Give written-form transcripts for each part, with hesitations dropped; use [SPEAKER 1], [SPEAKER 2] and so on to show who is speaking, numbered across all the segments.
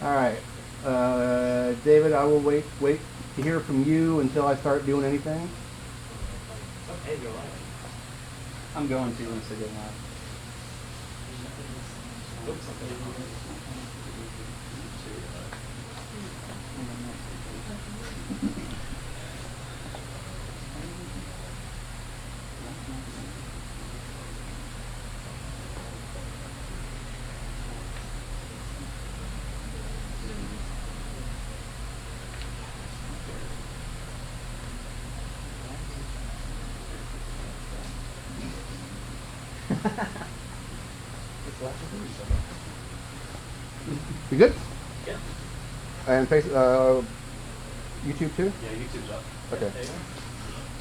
[SPEAKER 1] All right. David, I will wait to hear from you until I start doing anything.
[SPEAKER 2] Okay, you're right.
[SPEAKER 1] I'm going to once I get live. You good?
[SPEAKER 2] Yeah.
[SPEAKER 1] And YouTube too?
[SPEAKER 2] Yeah, YouTube's up.
[SPEAKER 1] Okay.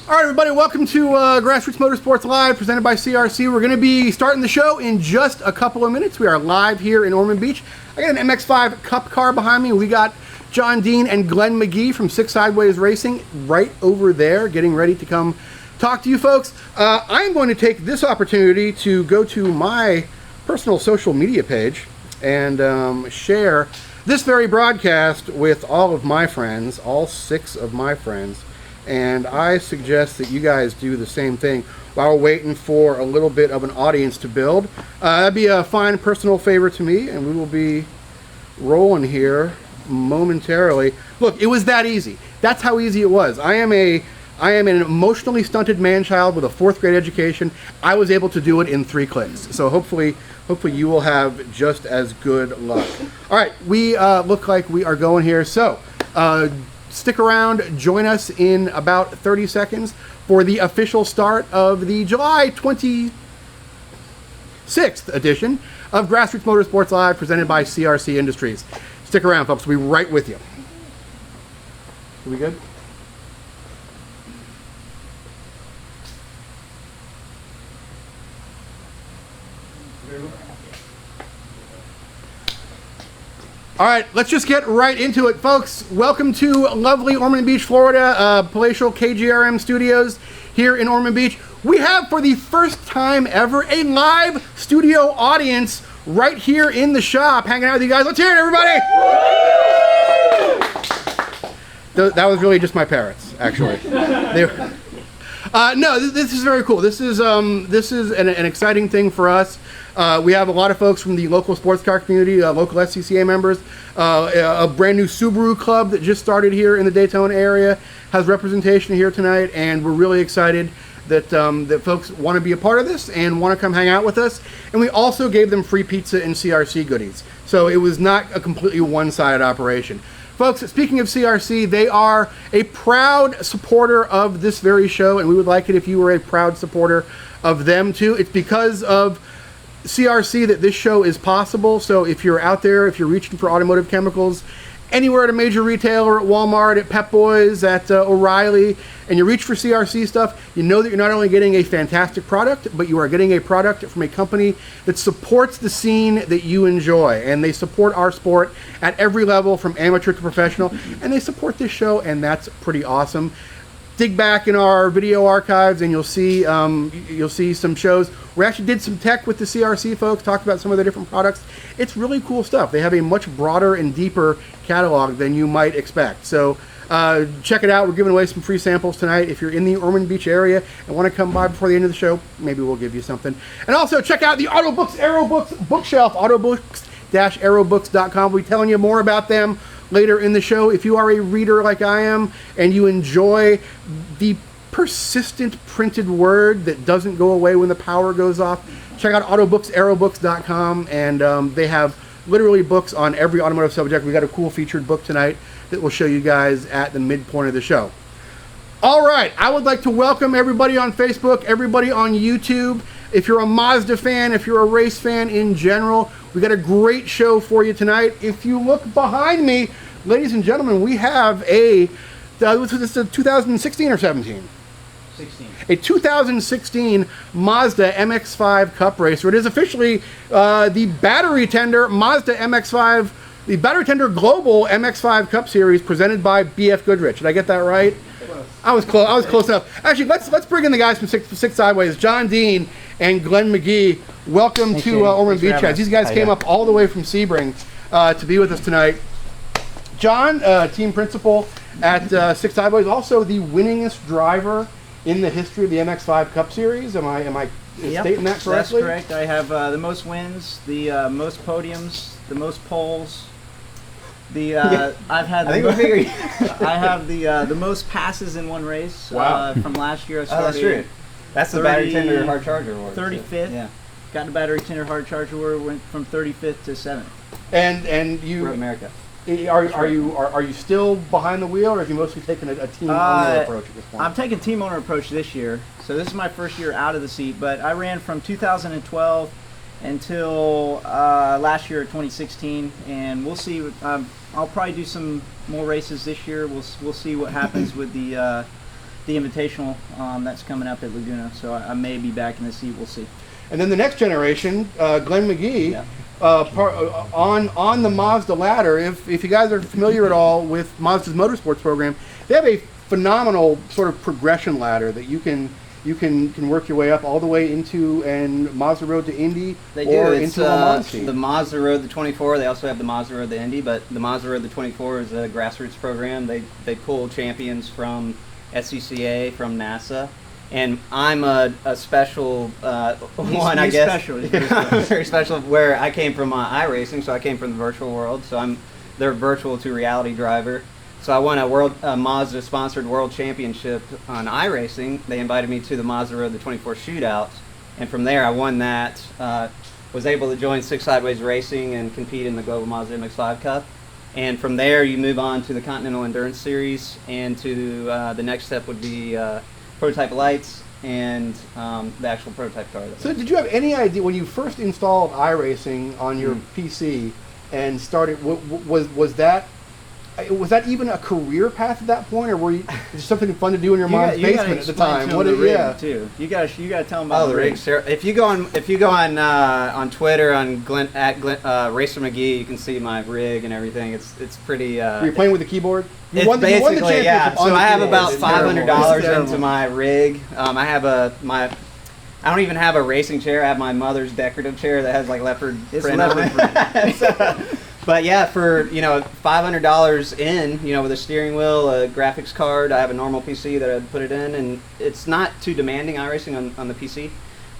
[SPEAKER 1] All right, everybody, welcome to Grassroots Motorsports Live, presented by CRC. We're going to be starting the show in just a couple of minutes. We are live here in Ormond Beach. I got an MX-5 Cup car behind me. We got John Dean and Glenn McGee from Six Sideways Racing right over there, getting ready to come talk to you folks. I am going to take this opportunity to go to my personal social media page and share this very broadcast with all of my friends, all 6 of my friends. And I suggest that you guys do the same thing while we're waiting for a little bit of an audience to build. That'd be a fine personal favor to me, and we will be rolling here momentarily. Look, it was that easy. That's how easy it was. I am an emotionally stunted man-child with a 4th grade education. I was able to do it in 3 clicks. So hopefully you will have just as good luck. All right, we look like we are going here. So stick around, join us in about 30 seconds for the official start of the July 26th edition of Grassroots Motorsports Live, presented by CRC Industries. Stick around, folks. We'll be right with you. Are we good? All right, let's just get right into it, folks. Welcome to lovely Ormond Beach, Florida, palatial KGRM Studios here in Ormond Beach. We have, for the first time ever, a live studio audience right here in the shop, hanging out with you guys. Let's hear it, everybody! That was really just my parents, actually. No, this is very cool. This is an exciting thing for us. We have a lot of folks from the local sports car community, local SCCA members. A brand new Subaru club that just started here in the Daytona area has representation here tonight, and we're really excited that that folks want to be a part of this and want to come hang out with us. And we also gave them free pizza and CRC goodies, so it was not a completely one-sided operation. Folks, speaking of CRC, they are a proud supporter of this very show, and we would like it if you were a proud supporter of them too. It's because of CRC that this show is possible. So if you're out there, if you're reaching for automotive chemicals anywhere at a major retailer, at Walmart, at Pep Boys, at O'Reilly, and you reach for CRC stuff, you know that you're not only getting a fantastic product, but you are getting a product from a company that supports the scene that you enjoy. And they support our sport at every level, from amateur to professional, and they support this show, and that's pretty awesome. Dig back in our video archives and you'll see some shows. We actually did some tech with the CRC folks, talked about some of the different products. It's really cool stuff. They have a much broader and deeper catalog than you might expect. So check it out. We're giving away some free samples tonight. If you're in the Ormond Beach area and want to come by before the end of the show, maybe we'll give you something. And also check out the Autobooks Aerobooks bookshelf, autobooks-aerobooks.com. We'll be telling you more about them later in the show. If you are a reader like I am and you enjoy the persistent printed word that doesn't go away when the power goes off, check out autobooks-aerobooks.com, and they have literally books on every automotive subject. We got a cool featured book tonight that we'll show you guys at the midpoint of the show. All right, I would like to welcome everybody on Facebook, everybody on YouTube. If you're a Mazda fan, if you're a race fan in general, we got a great show for you tonight. If you look behind me, ladies and gentlemen, we have was this a 2016 or 17?
[SPEAKER 2] 16.
[SPEAKER 1] A 2016 Mazda MX-5 Cup racer. It is officially the battery tender Mazda MX-5, the battery tender global MX-5 Cup series presented by BF Goodrich. Did I get that right? I was close. I was close enough. Actually, let's bring in the guys from Six Sideways, John Dean and Glenn McGee. Welcome to Ormond Beach Heads. These guys came up all the way from Sebring to be with us tonight. John, team principal at Six Sideways, also the winningest driver in the history of the MX-5 Cup Series. Am I stating that correctly?
[SPEAKER 2] That's correct. I have the most wins, the most podiums, the most poles. I've had.
[SPEAKER 3] I think we're figuring.
[SPEAKER 2] I have the most passes in one race.
[SPEAKER 1] Wow.
[SPEAKER 2] From last year, I started.
[SPEAKER 3] That's true. That's the battery tender hard charger award.
[SPEAKER 2] 35th.
[SPEAKER 3] Yeah.
[SPEAKER 2] Got the battery tender hard charger award. Went from 35th to 7th.
[SPEAKER 1] And you
[SPEAKER 3] Road America.
[SPEAKER 1] are you still behind the wheel, or have you mostly taken a team owner approach at this point?
[SPEAKER 2] I'm taking team owner approach this year, so this is my first year out of the seat. But I ran from 2012 until last year, 2016, and we'll see. I'll probably do some more races this year. We'll see what happens with the Invitational that's coming up at Laguna. So I may be back in the seat. We'll see.
[SPEAKER 1] And then the next generation, Glenn McGee.
[SPEAKER 3] Yeah.
[SPEAKER 1] On the Mazda ladder, if you guys are familiar at all with Mazda's Motorsports program, they have a phenomenal sort of progression ladder that you can work your way up all the way into and Mazda Road to Indy
[SPEAKER 3] They
[SPEAKER 1] or
[SPEAKER 3] do. It's
[SPEAKER 1] into Le Mans team.
[SPEAKER 3] the Mazda Road the 24. They also have the Mazda Road the Indy, but the Mazda Road the 24 is a grassroots program. They pull champions from SCCA, from NASA. And I'm a special one, I guess.
[SPEAKER 2] Special. He's very special.
[SPEAKER 3] Very special. Where I came from iRacing, so I came from the virtual world. So I'm their virtual to reality driver. So I won a Mazda sponsored world championship on iRacing. They invited me to the Mazda Road the 24 shootout, and from there I won that. Was able to join Six Sideways Racing and compete in the Global Mazda MX-5 Cup. And from there you move on to the Continental Endurance Series, and to the next step would be prototype lights and the actual prototype car.
[SPEAKER 1] So did you have any idea when you first installed iRacing on your PC and started, was that even a career path at that point, or were you just something fun to do in your mom's basement at the time?
[SPEAKER 2] Too. You got to tell them about
[SPEAKER 3] the rig. If you go on Twitter on Glenn Racer McGee, you can see my rig and everything. It's pretty.
[SPEAKER 1] Were you playing with the keyboard?
[SPEAKER 3] You won the championship. So I have about $500 into my rig. I don't even have a racing chair. I have my mother's decorative chair that has like leopard print on it. But yeah, for $500 in, with a steering wheel, a graphics card, I have a normal PC that I'd put it in, and it's not too demanding iRacing on the PC.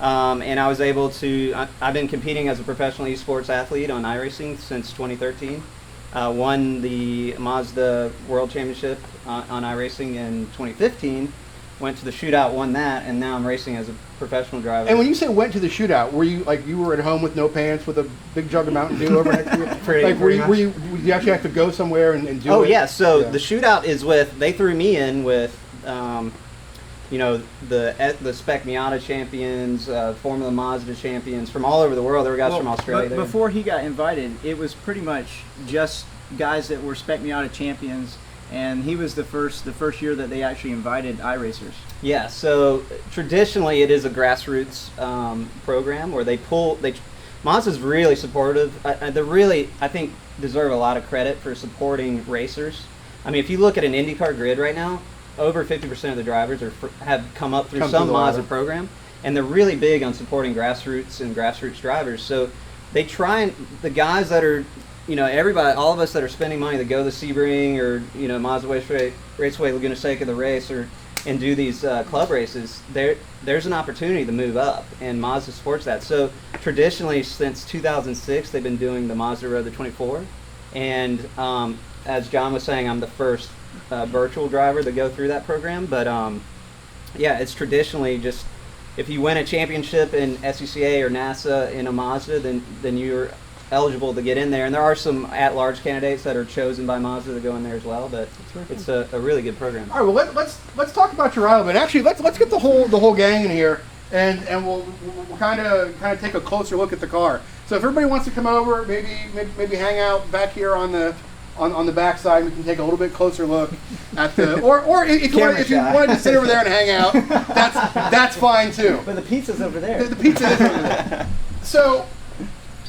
[SPEAKER 3] And I was able to. I've been competing as a professional esports athlete on iRacing since 2013. Won the Mazda World Championship on iRacing in 2015. Went to the shootout, won that, and now I'm racing as a professional driver.
[SPEAKER 1] And when you say went to the shootout, were you you were at home with no pants with a big jug of Mountain Dew over next to you? Did you actually have to go somewhere and do it?
[SPEAKER 3] Oh yeah, so the shootout is they threw me in with the Spec Miata champions, Formula Mazda champions from all over the world. There were guys from Australia
[SPEAKER 2] but
[SPEAKER 3] there.
[SPEAKER 2] Before he got invited, it was pretty much just guys that were Spec Miata champions. And he was the first year that they actually invited iRacers.
[SPEAKER 3] Yeah, so traditionally it is a grassroots program where Mazda's really supportive. They really, I think, deserve a lot of credit for supporting racers. I mean, if you look at an IndyCar grid right now, over 50% of the drivers have come up through some Mazda program, and they're really big on supporting grassroots and grassroots drivers. So they try, and the guys that are everybody, all of us that are spending money to go to Sebring or Mazda Raceway Laguna Seca, the race, and do these club races, there's an opportunity to move up, and Mazda supports that. So traditionally, since 2006, they've been doing the Mazda Road the 24, and as John was saying, I'm the first virtual driver to go through that program. But yeah, it's traditionally just if you win a championship in SCCA or NASA in a Mazda, then you're eligible to get in there, and there are some at-large candidates that are chosen by Mazda to go in there as well. But it's a really good program.
[SPEAKER 1] All right, well let's talk about your element. Actually, let's get the whole gang in here, and we'll kind of take a closer look at the car. So if everybody wants to come over, maybe hang out back here on the back side, we can take a little bit closer look at the or if you wanted to sit over there and hang out, that's fine too.
[SPEAKER 2] But the pizza's over there.
[SPEAKER 1] The pizza is over there. So.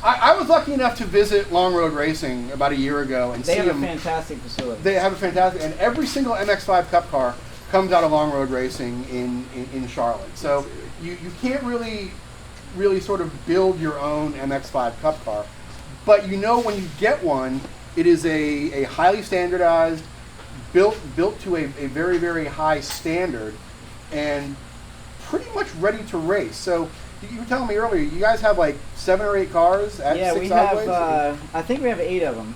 [SPEAKER 1] I was lucky enough to visit Long Road Racing about a year ago and
[SPEAKER 2] they have a fantastic facility.
[SPEAKER 1] They have a fantastic, and every single MX-5 Cup car comes out of Long Road Racing in Charlotte. So you can't really sort of build your own MX-5 Cup car, but when you get one, It is a highly standardized, built to a very, very high standard, and pretty much ready to race. So you were telling me earlier, you guys have like 7 or 8 cars at
[SPEAKER 2] Yeah,
[SPEAKER 1] 6
[SPEAKER 2] we
[SPEAKER 1] sideways?
[SPEAKER 2] have. I think we have 8 of them.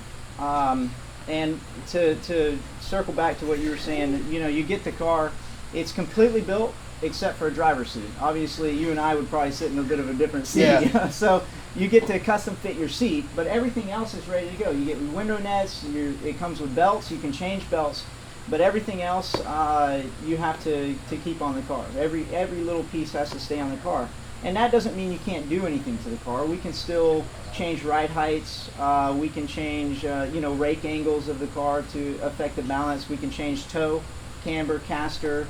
[SPEAKER 2] And to circle back to what you were saying, you get the car, it's completely built except for a driver's seat. Obviously, you and I would probably sit in a bit of a different seat.
[SPEAKER 1] Yeah.
[SPEAKER 2] So you get to custom fit your seat, but everything else is ready to go. You get window nets. It comes with belts. You can change belts, but everything else you have to keep on the car. Every little piece has to stay on the car. And that doesn't mean you can't do anything to the car. We can still change ride heights. We can change, rake angles of the car to affect the balance. We can change toe, camber, caster.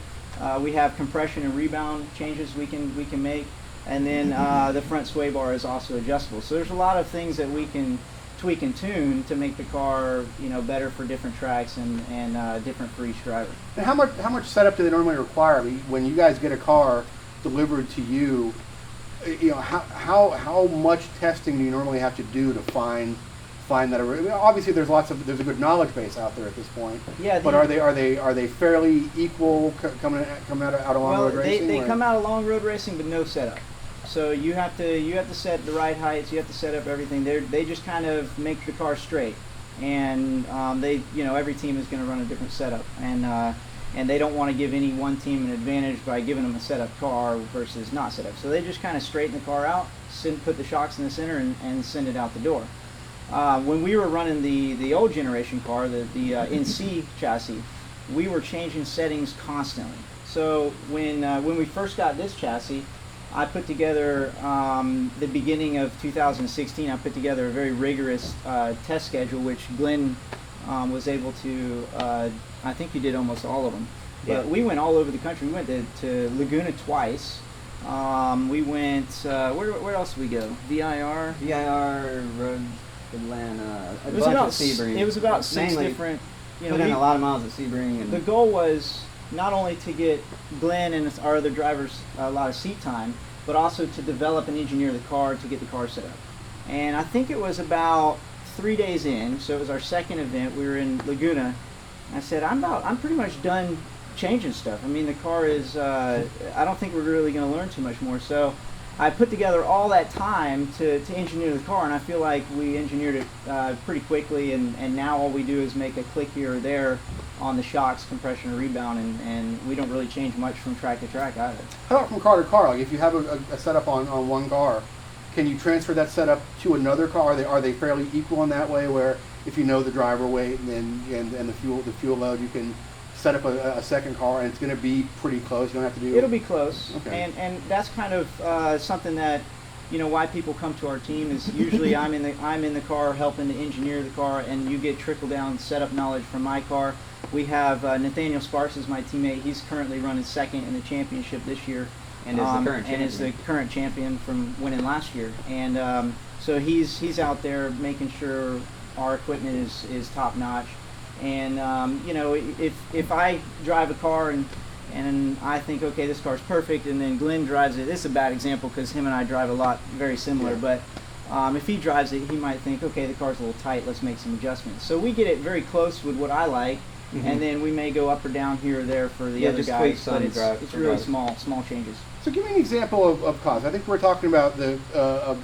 [SPEAKER 2] We have compression and rebound changes we can make. And then the front sway bar is also adjustable. So there's a lot of things that we can tweak and tune to make the car, better for different tracks and different for each driver.
[SPEAKER 1] And how much setup do they normally require? I mean, when you guys get a car delivered to you, how much testing do you normally have to do to find that? Obviously, there's a good knowledge base out there at this point.
[SPEAKER 2] Yeah.
[SPEAKER 1] But are they fairly equal coming out of long road racing?
[SPEAKER 2] They come out of long road racing, but no setup. So you have to set the ride heights. You have to set up everything. They just kind of make the car straight, and every team is going to run a different setup, and they don't want to give any one team an advantage by giving them a setup car versus not set up. So they just kind of straighten the car out, put the shocks in the center, and send it out the door. When we were running the old generation car, the NC chassis, we were changing settings constantly. So when we first got this chassis, I put together, the beginning of 2016, I put together a very rigorous test schedule, which Glenn was able to, I think you did almost all of them.
[SPEAKER 3] Yeah.
[SPEAKER 2] But we went all over the country. We went to Laguna twice. We went, where else did we go? VIR,
[SPEAKER 3] Road, Atlanta, a
[SPEAKER 2] It was
[SPEAKER 3] bunch
[SPEAKER 2] about
[SPEAKER 3] of Sebring.
[SPEAKER 2] It was about 6
[SPEAKER 3] Mainly
[SPEAKER 2] different.
[SPEAKER 3] put in a lot of miles at Sebring. And
[SPEAKER 2] The goal was not only to get Glenn and our other drivers a lot of seat time, but also to develop and engineer the car to get the car set up. And I think it was about 3 days in, so it was our second event. We were in Laguna. I said, I'm pretty much done changing stuff. I mean, the car is, I don't think we're really going to learn too much more. So I put together all that time to engineer the car, and I feel like we engineered it pretty quickly, and now all we do is make a click here or there on the shocks, compression, or rebound, and we don't really change much from track to track either.
[SPEAKER 1] How about from car to car? Like if you have a setup on one car, can you transfer that setup to another car? Are they fairly equal in that way, where if you know the driver weight and the fuel load, you can set up a second car and it's going to be pretty close? You don't have to do.
[SPEAKER 2] It'll be close,
[SPEAKER 1] Okay.
[SPEAKER 2] and that's kind of something that why people come to our team is usually I'm in the car helping to engineer the car, and you get trickle down setup knowledge from my car. We have Nathaniel Sparks is my teammate. He's currently running second in the championship this year,
[SPEAKER 3] And is the current champion.
[SPEAKER 2] And is the current champion from winning last year. And so he's out there making sure our equipment is top notch. And if I drive a car and I think, okay, this car's perfect, and then Glenn drives it. This is a bad example because him and I drive a lot very similar,
[SPEAKER 1] Yeah.
[SPEAKER 2] but if he drives it, he might think, okay, the car's a little tight, let's make some adjustments. So we get it very close with what I like, and then we may go up or down here or there for the other
[SPEAKER 3] just
[SPEAKER 2] guys,
[SPEAKER 3] tweak some
[SPEAKER 2] but it's
[SPEAKER 3] for
[SPEAKER 2] really
[SPEAKER 3] drivers.
[SPEAKER 2] small changes.
[SPEAKER 1] So give me an example of cost. I think we're talking about a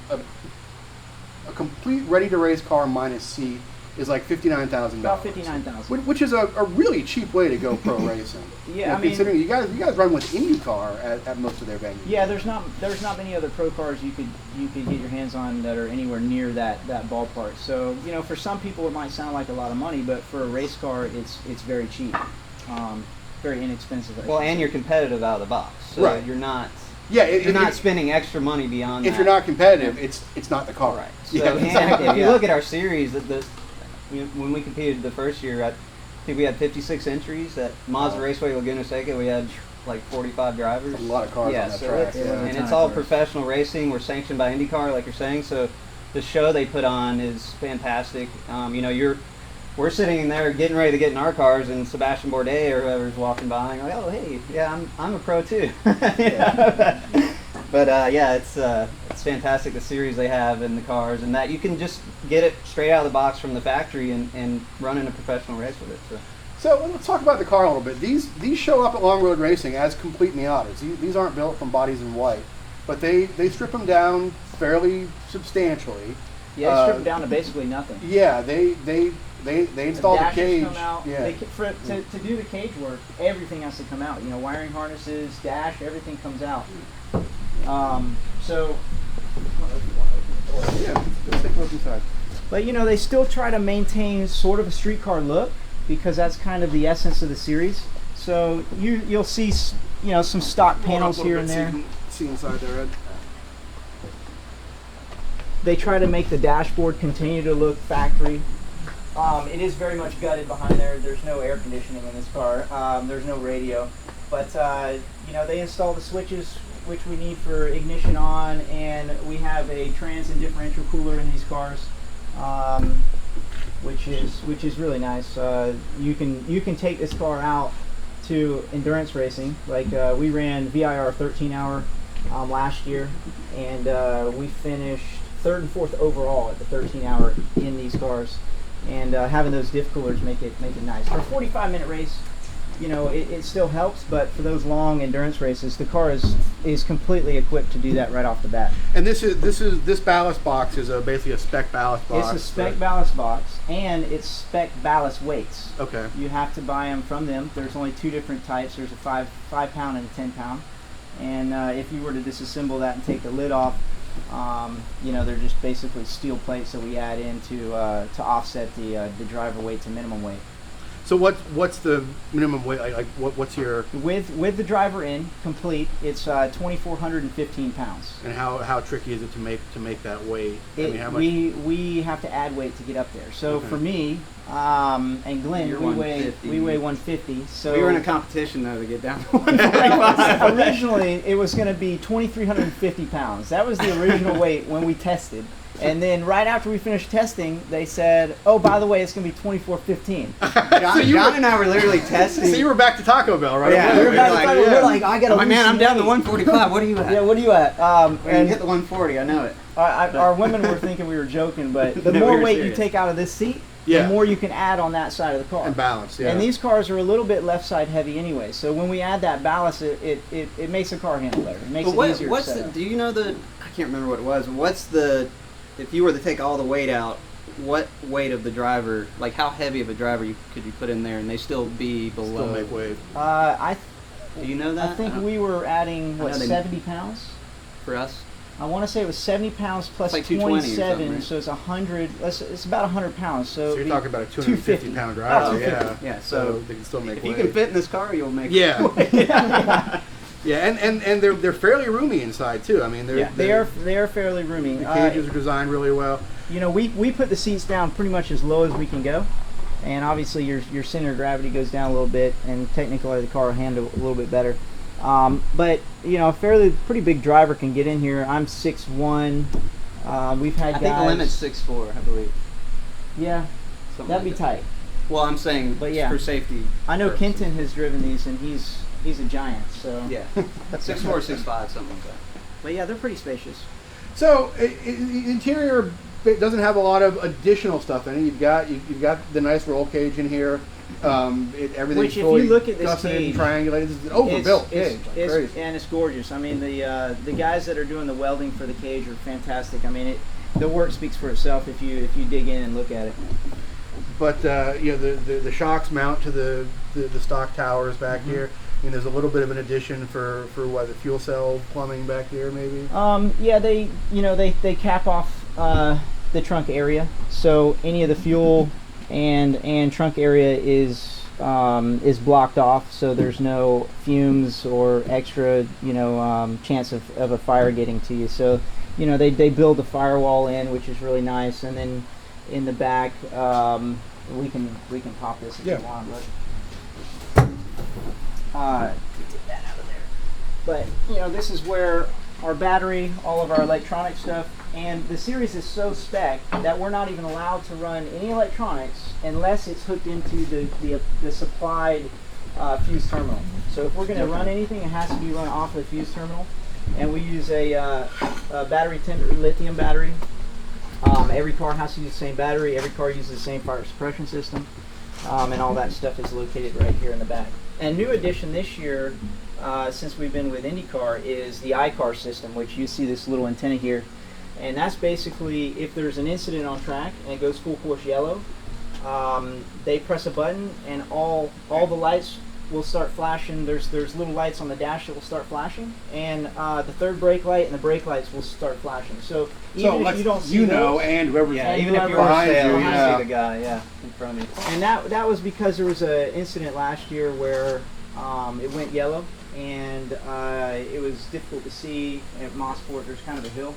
[SPEAKER 1] complete ready-to-race car minus seat is like $59,000.
[SPEAKER 2] About $59,000.
[SPEAKER 1] Which is a really cheap way to go pro racing.
[SPEAKER 2] Yeah, I mean,
[SPEAKER 1] considering you guys run with IndyCar at most of their venues.
[SPEAKER 2] yeah, there's not many other pro cars you could get your hands on that are anywhere near that ballpark. So for some people it might sound like a lot of money, but for a race car it's very cheap, very inexpensive.
[SPEAKER 3] Well, and you're competitive out of the box, so
[SPEAKER 1] Right.
[SPEAKER 3] you're not.
[SPEAKER 1] Yeah,
[SPEAKER 3] You're not spending extra money beyond.
[SPEAKER 1] If
[SPEAKER 3] that.
[SPEAKER 1] you're not competitive, it's not the car.
[SPEAKER 3] Right. So
[SPEAKER 1] Yeah,
[SPEAKER 3] and
[SPEAKER 1] exactly.
[SPEAKER 3] if you
[SPEAKER 1] yeah.
[SPEAKER 3] look at our series, when we competed the first year, I think we had 56 entries at Mazda Raceway Laguna Seca. We had like 45 drivers.
[SPEAKER 1] A lot of cars
[SPEAKER 3] yeah,
[SPEAKER 1] on that
[SPEAKER 3] so
[SPEAKER 1] track.
[SPEAKER 3] it's,
[SPEAKER 1] Yeah.
[SPEAKER 3] and it's all professional racing. We're sanctioned by IndyCar, like you're saying. So the show they put on is fantastic. We're sitting in there getting ready to get in our cars, and Sebastian Bourdais or whoever's walking by, and like, oh hey, yeah, I'm a pro too. But yeah, it's fantastic, the series they have in the cars, and that you can just get it straight out of the box from the factory and run in a professional race with it.
[SPEAKER 1] So let's talk about the car a little bit. These show up at Long Road Racing as complete Miatas. These aren't built from bodies in white, but they strip them down fairly substantially.
[SPEAKER 2] Yeah, they strip them down to basically nothing.
[SPEAKER 1] Yeah, they install the cage.
[SPEAKER 2] Come out.
[SPEAKER 1] Yeah.
[SPEAKER 2] To do the cage work, everything has to come out. You know, wiring harnesses, dash, everything comes out. So.
[SPEAKER 1] Yeah, let's take a look inside.
[SPEAKER 2] But you know, they still try to maintain sort of a street car look, because that's kind of the essence of the series. So you'll see, you know, some stock panels here and there.
[SPEAKER 1] See inside there, Ed.
[SPEAKER 2] They try to make the dashboard continue to look factory. It is very much gutted behind there. There's no air conditioning in this car. There's no radio, but you know, they install the switches which we need for ignition on, and we have a trans and differential cooler in these cars. Which is really nice. You can take this car out to endurance racing. Like we ran VIR 13-hour last year, and we finished 3rd and 4th overall at the 13-hour in these cars. And having those diff coolers make it nice. For a 45-minute race, you know, it still helps, but for those long endurance races, the car is completely equipped to do that right off the bat.
[SPEAKER 1] And this ballast box is basically a spec ballast box.
[SPEAKER 2] It's a spec ballast box, and it's spec ballast weights.
[SPEAKER 1] Okay.
[SPEAKER 2] You have to buy them from them. There's only 2 different types. There's a 5 pound and a 10 pound. And if you were to disassemble that and take the lid off, you know, they're just basically steel plates that we add in to offset the driver weight to minimum weight.
[SPEAKER 1] So what's the minimum weight? Like what's your
[SPEAKER 2] with the driver in complete? It's 2,415 pounds.
[SPEAKER 1] And how tricky is it to make that weight?
[SPEAKER 2] I mean, how much? We have to add weight to get up there. So for me and Glenn, we weigh 150. So
[SPEAKER 3] we were in a competition though to get down to 145.
[SPEAKER 2] Originally, it was going to be 2,350 pounds. That was the original weight when we tested. And then right after we finished testing, they said, "Oh, by the way, it's going to be 2,415."
[SPEAKER 3] John and I were literally testing.
[SPEAKER 1] So you were back to Taco Bell, right?
[SPEAKER 3] Yeah,
[SPEAKER 2] we were back to Taco Bell. We're like, I got to lose
[SPEAKER 3] man,
[SPEAKER 2] some
[SPEAKER 3] I'm down to
[SPEAKER 2] weight.
[SPEAKER 3] 145. What are you at?
[SPEAKER 2] Yeah, what are you at?
[SPEAKER 3] And hit the 140. I know it.
[SPEAKER 2] Our women were thinking we were joking, but the more weight you take out of this seat, the more you can add on that side of the car.
[SPEAKER 1] And balance, yeah.
[SPEAKER 2] And these cars are a little bit left side heavy anyway, so when we add that ballast, it makes the car handle better. It makes it easier to set up.
[SPEAKER 3] Do you know I can't remember what it was. What's the, if you were to take all the weight out, what weight of the driver, like how heavy of a driver could you put in there and they still be below?
[SPEAKER 1] Still make weight.
[SPEAKER 3] Do you know that?
[SPEAKER 2] I think we were adding, 70 pounds?
[SPEAKER 3] For us?
[SPEAKER 2] I want to say it was 70 pounds plus
[SPEAKER 3] like
[SPEAKER 2] 27,
[SPEAKER 3] right?
[SPEAKER 2] So it's 100. It's about 100 pounds. So
[SPEAKER 1] you're talking about a 250 pound driver,
[SPEAKER 3] yeah.
[SPEAKER 1] So they can still make
[SPEAKER 3] if
[SPEAKER 1] weight.
[SPEAKER 3] you can fit in this car, you'll make
[SPEAKER 1] weight.
[SPEAKER 2] yeah,
[SPEAKER 1] and they're fairly roomy inside too. I mean,
[SPEAKER 2] they are fairly roomy.
[SPEAKER 1] The cages are designed really well.
[SPEAKER 2] You know, we put the seats down pretty much as low as we can go, and obviously your center of gravity goes down a little bit, and technically the car will handle a little bit better. But you know, a pretty big driver can get in here. I'm 6'1". We've had guys.
[SPEAKER 3] I think the limit's 6'4", I believe.
[SPEAKER 2] Yeah, that'd be tight.
[SPEAKER 3] Well, I'm saying, but for safety.
[SPEAKER 2] I know purposes. Kenton has driven these, and he's a giant. So
[SPEAKER 3] yeah, 6'4", 6'5", something like that.
[SPEAKER 2] But yeah, they're pretty spacious.
[SPEAKER 1] So interior doesn't have a lot of additional stuff in it. You've got the nice roll cage in here. Everything's
[SPEAKER 2] Which, if
[SPEAKER 1] fully
[SPEAKER 2] you look at this
[SPEAKER 1] gusseted
[SPEAKER 2] cage,
[SPEAKER 1] and triangulated. It's an overbuilt cage.
[SPEAKER 2] And it's gorgeous. I mean, the guys that are doing the welding for the cage are fantastic. I mean, the work speaks for itself if you dig in and look at it.
[SPEAKER 1] But you know, the shocks mount to the stock towers back here. I mean, there's a little bit of an addition for what, the fuel cell plumbing back here, maybe.
[SPEAKER 2] Yeah, they cap off the trunk area, so any of the fuel and trunk area is blocked off, so there's no fumes or extra chance of a fire getting to you. So they build a firewall in, which is really nice, and then in the back we can pop this if you want, but get that out of there. But this is where our battery, all of our electronic stuff, and the series is so spec that we're not even allowed to run any electronics unless it's hooked into the supplied fuse terminal. So if we're going to run anything, it has to be run off the fuse terminal. and we use a battery tender lithium battery. Every car has to use the same battery. Every car uses the same fire suppression system, and all that stuff is located right here in the back. And new addition this year, since we've been with IndyCar, is the iCar system, which you see this little antenna here. And that's basically if there's an incident on track and it goes full course yellow, they press a button and all the lights will start flashing. There's little lights on the dash that will start flashing, and the third brake light and the brake lights will start flashing. So even if you don't see those,
[SPEAKER 1] and whoever
[SPEAKER 3] even if you're
[SPEAKER 1] behind
[SPEAKER 3] sale,
[SPEAKER 1] you,
[SPEAKER 3] you
[SPEAKER 1] yeah.
[SPEAKER 3] see the guy, in front of you.
[SPEAKER 2] and that was because there was an incident last year where it went yellow, and it was difficult to see at Motorsports. There's kind of a hill,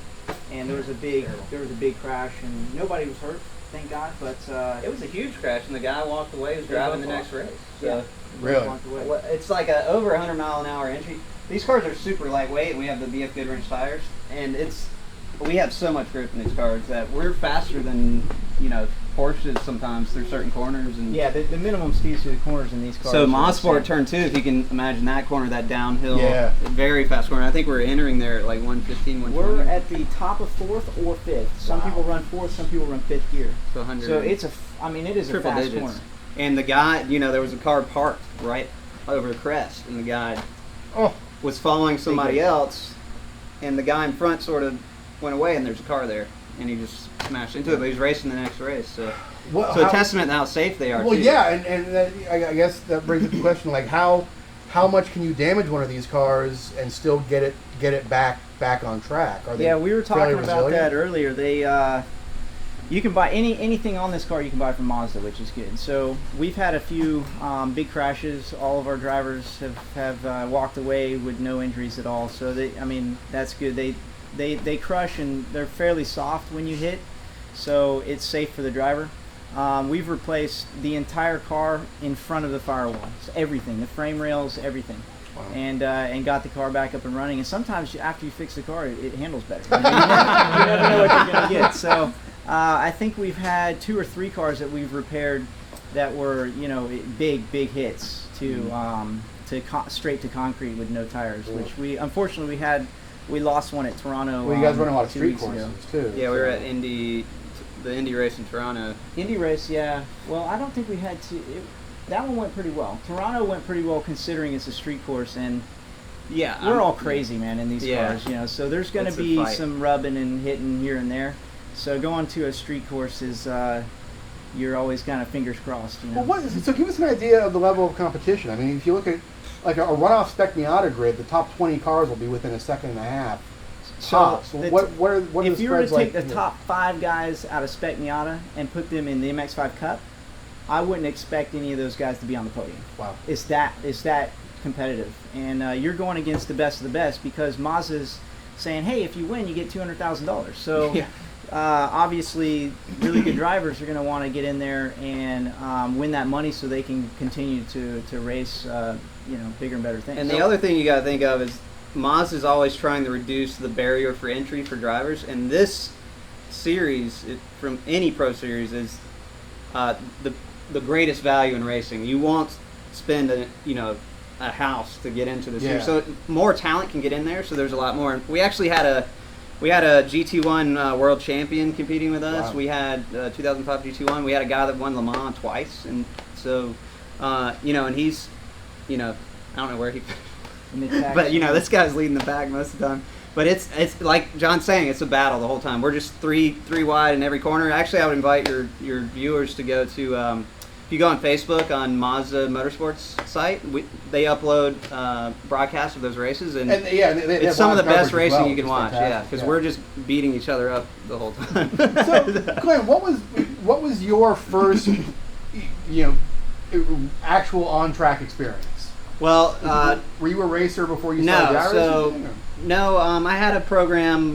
[SPEAKER 2] and there was a big crash, and nobody was hurt, thank God. But
[SPEAKER 3] It was a huge crash, and the guy walked away. He was driving the next race. So.
[SPEAKER 2] Yeah.
[SPEAKER 1] Really?
[SPEAKER 2] Walked away.
[SPEAKER 3] Well, it's like a over 100 mile an hour entry. These cars are super lightweight, and we have the BF Goodwrench tires, and we have so much grip in these cars that we're faster than Porsches sometimes through certain corners. And
[SPEAKER 2] Yeah, the minimum speeds through the corners in these cars.
[SPEAKER 3] so
[SPEAKER 2] are
[SPEAKER 3] Motorsport
[SPEAKER 2] insane.
[SPEAKER 3] turn 2, if you can imagine that corner, that downhill,
[SPEAKER 1] Yeah.
[SPEAKER 3] very fast corner. I think we're entering there at like 115, 120.
[SPEAKER 2] We're at the top of 4th or 5th. Some people run 4th, some people run 5th gear.
[SPEAKER 3] so 100.
[SPEAKER 2] So it is a
[SPEAKER 3] triple
[SPEAKER 2] fast
[SPEAKER 3] digits.
[SPEAKER 2] corner.
[SPEAKER 3] And the guy, there was a car parked right over the crest, and the guy was following somebody else, and the guy in front sort of went away, and there's a car there, and he just smashed into it, but he was racing the next race. So, a testament to how safe they are.
[SPEAKER 1] Well,
[SPEAKER 3] too.
[SPEAKER 1] yeah, and that, I guess that brings up the question, like how much can you damage one of these cars and still get it back on track? Are they
[SPEAKER 2] We were talking
[SPEAKER 1] fairly
[SPEAKER 2] about
[SPEAKER 1] resilient?
[SPEAKER 2] that earlier. They you can buy anything on this car you can buy from Mazda, which is good. So we've had a few big crashes. All of our drivers have walked away with no injuries at all. So that's good. They crush, and they're fairly soft when you hit, so it's safe for the driver. We've replaced the entire car in front of the firewall, so everything, the frame rails, everything.
[SPEAKER 1] Wow.
[SPEAKER 2] And got the car back up and running. And sometimes after you fix the car, it handles better. You never know what you're going to get. So I think we've had 2 or 3 cars that we've repaired that were big hits to straight to concrete with no tires.
[SPEAKER 1] Cool.
[SPEAKER 2] Which we lost one at Toronto.
[SPEAKER 1] Well, you guys run a lot of
[SPEAKER 2] 2
[SPEAKER 1] street
[SPEAKER 2] weeks ago.
[SPEAKER 1] courses too.
[SPEAKER 3] Yeah, we were at the Indy race in Toronto.
[SPEAKER 2] Indy race, yeah. Well, I don't think we had to. That one went pretty well. Toronto went pretty well considering it's a street course, and we're all crazy, man, in these cars. So there's going to
[SPEAKER 3] It's a
[SPEAKER 2] be
[SPEAKER 3] fight.
[SPEAKER 2] some rubbing and hitting here and there. So going to a street course is you're always kind of fingers crossed.
[SPEAKER 1] Well, so give us an idea of the level of competition. I mean, if you look at like a runoff spec Miata grid, the top 20 cars will be within a second and a half.
[SPEAKER 2] So
[SPEAKER 1] What are
[SPEAKER 2] if
[SPEAKER 1] the
[SPEAKER 2] you were to
[SPEAKER 1] spreads like?
[SPEAKER 2] take the top 5 guys out of spec Miata and put them in the MX-5 Cup, I wouldn't expect any of those guys to be on the podium.
[SPEAKER 1] Wow.
[SPEAKER 2] It's that competitive, and you're going against the best of the best because Mazda's saying, "Hey, if you win, you get $200,000." So obviously, really good drivers are going to want to get in there and win that money so they can continue to race, bigger and better things.
[SPEAKER 3] And the other thing you got to think of is Mazda is always trying to reduce the barrier for entry for drivers, and this series from any pro series is the greatest value in racing. You won't spend a house to get into the series, so more talent can get in there. So there's a lot more. We actually had a GT1 world champion competing with us.
[SPEAKER 1] Wow.
[SPEAKER 3] We had 2005 GT1. We had a guy that won Le Mans twice, and so and he's I don't know where he. But this guy's leading the pack most of the time. But it's like John's saying, it's a battle the whole time. We're just three wide in every corner. Actually, I would invite your viewers to go to if you go on Facebook on Mazda Motorsports site, they upload broadcasts of those races, and
[SPEAKER 1] they
[SPEAKER 3] it's some of the best racing you can watch.
[SPEAKER 1] Fantastic.
[SPEAKER 3] Because we're just beating each other up the whole time.
[SPEAKER 1] So, Glenn, what was your first actual on-track experience?
[SPEAKER 3] Well,
[SPEAKER 1] were you a racer before you started racing?
[SPEAKER 3] No, I had a program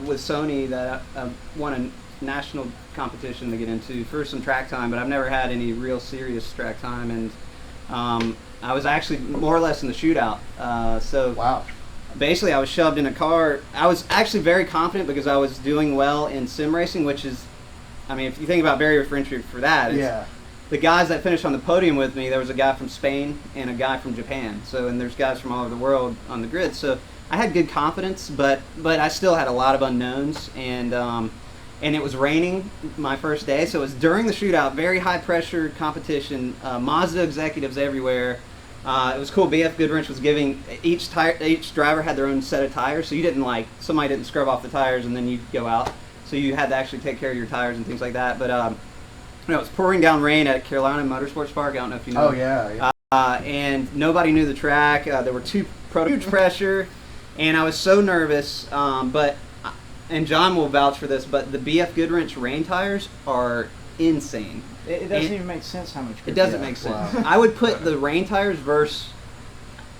[SPEAKER 3] with Sony that I won a national competition to get into for some track time, but I've never had any real serious track time, and I was actually more or less in the shootout.
[SPEAKER 1] Wow.
[SPEAKER 3] Basically, I was shoved in a car. I was actually very confident because I was doing well in sim racing, which is, if you think about barrier for entry for that, the guys that finished on the podium with me, there was a guy from Spain and a guy from Japan. And there's guys from all over the world on the grid. So I had good confidence, but I still had a lot of unknowns, and it was raining my first day, so it was during the shootout, very high pressure competition, Mazda executives everywhere. It was cool. BF Goodwrench was giving each driver had their own set of tires, so you didn't somebody didn't scrub off the tires and then you'd go out. So you had to actually take care of your tires and things like that. But it was pouring down rain at Carolina Motorsports Park. I don't know if you know.
[SPEAKER 1] Oh yeah.
[SPEAKER 3] And nobody knew the track. There were huge pressure, and I was so nervous. And John will vouch for this, but the BF Goodwrench rain tires are insane.
[SPEAKER 2] It doesn't even make sense how much.
[SPEAKER 3] It doesn't make sense. Wow. I would put the rain tires versus,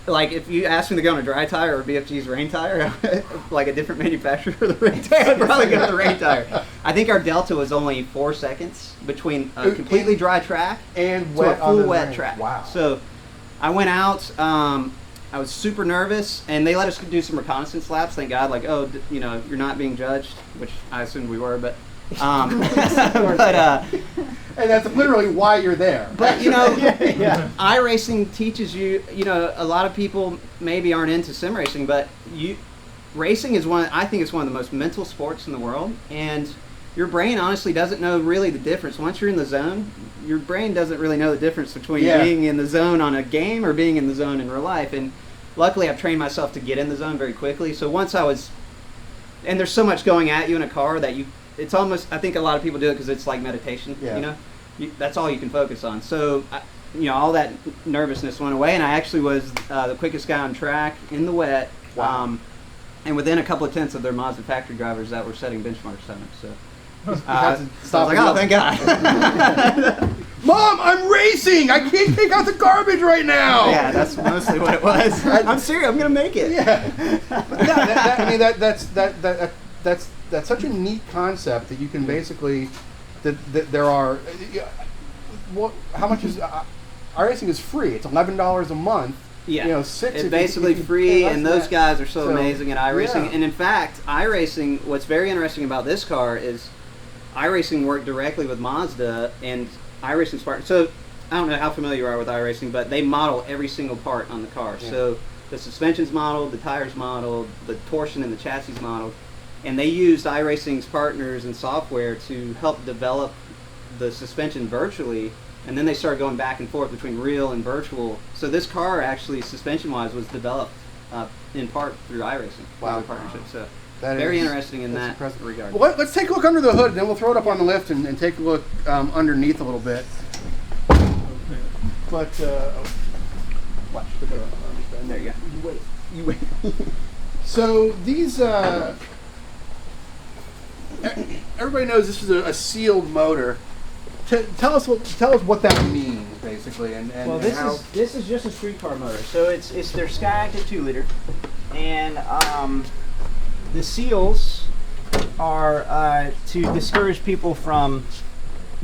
[SPEAKER 3] like, if you asked me to go on a dry tire or BFG's rain tire, like a different manufacturer for the rain tire, I'd probably go to the rain tire. I think our delta was only 4 seconds between a completely dry track
[SPEAKER 1] and
[SPEAKER 3] to a full wet track.
[SPEAKER 1] Wow.
[SPEAKER 3] So I went out. I was super nervous, and they let us do some reconnaissance laps. Thank God. Like, oh, you're not being judged, which I assumed we were, but.
[SPEAKER 1] And that's literally why you're there.
[SPEAKER 3] But iRacing teaches you. A lot of people maybe aren't into sim racing, but racing is I think it's one of the most mental sports in the world, and your brain honestly doesn't know really the difference. Once you're in the zone, your brain doesn't really know the difference between being in the zone on a game or being in the zone in real life. And luckily, I've trained myself to get in the zone very quickly. So once I was, and there's so much going at you in a car that it's almost, I think a lot of people do it because it's like meditation, that's all you can focus on. So, all that nervousness went away, and I actually was the quickest guy on track in the wet.
[SPEAKER 1] Wow.
[SPEAKER 3] And within a couple of tenths of their Mazda factory drivers that were setting benchmarks on it. So,
[SPEAKER 1] I was
[SPEAKER 3] like, oh, thank God.
[SPEAKER 1] Mom, I'm racing! I can't take out the garbage right now!
[SPEAKER 3] Yeah, that's mostly what it was. I'm serious, I'm going to make it.
[SPEAKER 1] Yeah. That's such a neat concept that you can basically, that there are, how much is, iRacing is free. It's $11 a month.
[SPEAKER 3] Yeah,
[SPEAKER 1] it's
[SPEAKER 3] basically free, and those guys are so amazing at iRacing. Yeah. And in fact, iRacing, what's very interesting about this car is iRacing worked directly with Mazda and iRacing's part. So I don't know how familiar you are with iRacing, but they model every single part on the car. Yeah. So the suspension's modeled, the tires modeled, the torsion and the chassis modeled. And they used iRacing's partners and software to help develop the suspension virtually, and then they started going back and forth between real and virtual. So this car actually, suspension-wise, was developed in part through iRacing.
[SPEAKER 1] Wow.
[SPEAKER 3] Partnership. So
[SPEAKER 1] very
[SPEAKER 3] interesting in that regard.
[SPEAKER 1] Well, let's take a look under the hood, and then we'll throw it up on the lift and take a look underneath a little bit. But watch.
[SPEAKER 3] There you go.
[SPEAKER 1] You wait. So these. Everybody knows this is a sealed motor. Tell us what that means, basically, and
[SPEAKER 2] well, this is just a street car motor. So it's their Sky Active 2-liter, and the seals are to discourage people from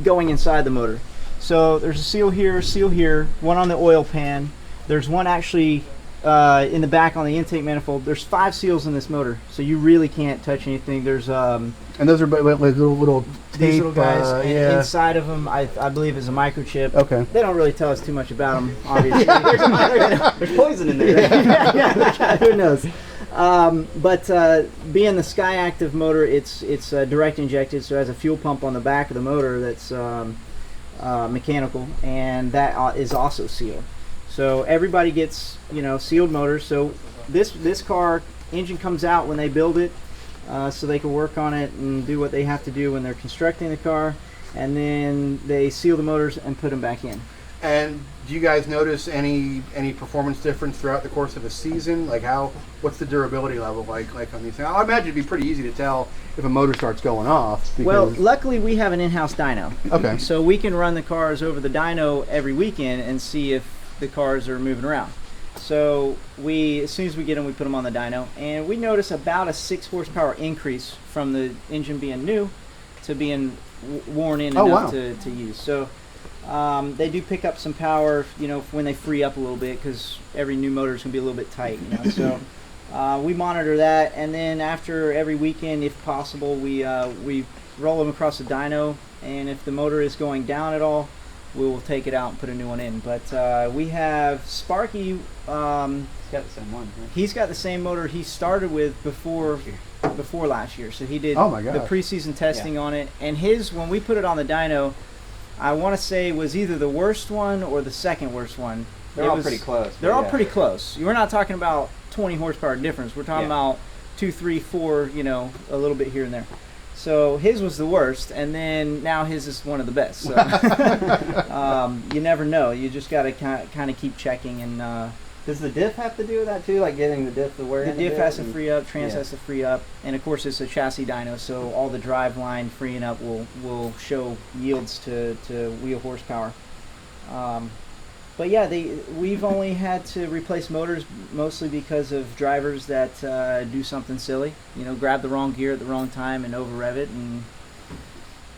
[SPEAKER 2] going inside the motor. So there's a seal here, one on the oil pan. There's one actually in the back on the intake manifold. There's 5 seals in this motor, so you really can't touch anything. There's
[SPEAKER 1] and those are like little tape,
[SPEAKER 2] these little guys. And inside of them, I believe, is a microchip.
[SPEAKER 1] Okay.
[SPEAKER 2] They don't really tell us too much about them, obviously.
[SPEAKER 3] There's poison in there.
[SPEAKER 2] Yeah, who knows? But being the Sky Active motor, it's direct injected, so it has a fuel pump on the back of the motor that's mechanical, and that is also sealed. So everybody gets sealed motors. So this car engine comes out when they build it. So they can work on it and do what they have to do when they're constructing the car, and then they seal the motors and put them back in.
[SPEAKER 1] And do you guys notice any performance difference throughout the course of a season? Like what's the durability level like on these things? I imagine it'd be pretty easy to tell if a motor starts going off.
[SPEAKER 2] Well, luckily we have an in-house dyno.
[SPEAKER 1] Okay.
[SPEAKER 2] So we can run the cars over the dyno every weekend and see if the cars are moving around. So as soon as we get them, we put them on the dyno, and we notice about a 6 horsepower increase from the engine being new to being worn in enough to use. So they do pick up some power, when they free up a little bit, because every new motor is going to be a little bit tight. So we monitor that, and then after every weekend, if possible, we roll them across the dyno, and if the motor is going down at all, we will take it out and put a new one in. But we have Sparky.
[SPEAKER 3] He's got the same one. Right?
[SPEAKER 2] He's got the same motor he started with before last year. So he did
[SPEAKER 1] Oh my
[SPEAKER 2] the
[SPEAKER 1] gosh.
[SPEAKER 2] preseason testing on it. And his, when we put it on the dyno, I want to say was either the worst one or the second worst one.
[SPEAKER 3] They're all pretty close.
[SPEAKER 2] They're all
[SPEAKER 3] yeah.
[SPEAKER 2] pretty close. We're not talking about 20 horsepower difference. We're talking about 2, 3, 4, you know, a little bit here and there. So his was the worst, and then now his is one of the best. So you never know. You just got to kind of keep checking. And
[SPEAKER 3] does the diff have to do with that too? Like getting the diff to wear?
[SPEAKER 2] The
[SPEAKER 3] in
[SPEAKER 2] diff has to free up, trans
[SPEAKER 3] Yeah.
[SPEAKER 2] has to free up, and of course it's a chassis dyno, so all the drive line freeing up will show yields to wheel horsepower. But yeah, we've only had to replace motors mostly because of drivers that do something silly. You know, grab the wrong gear at the wrong time and over rev it,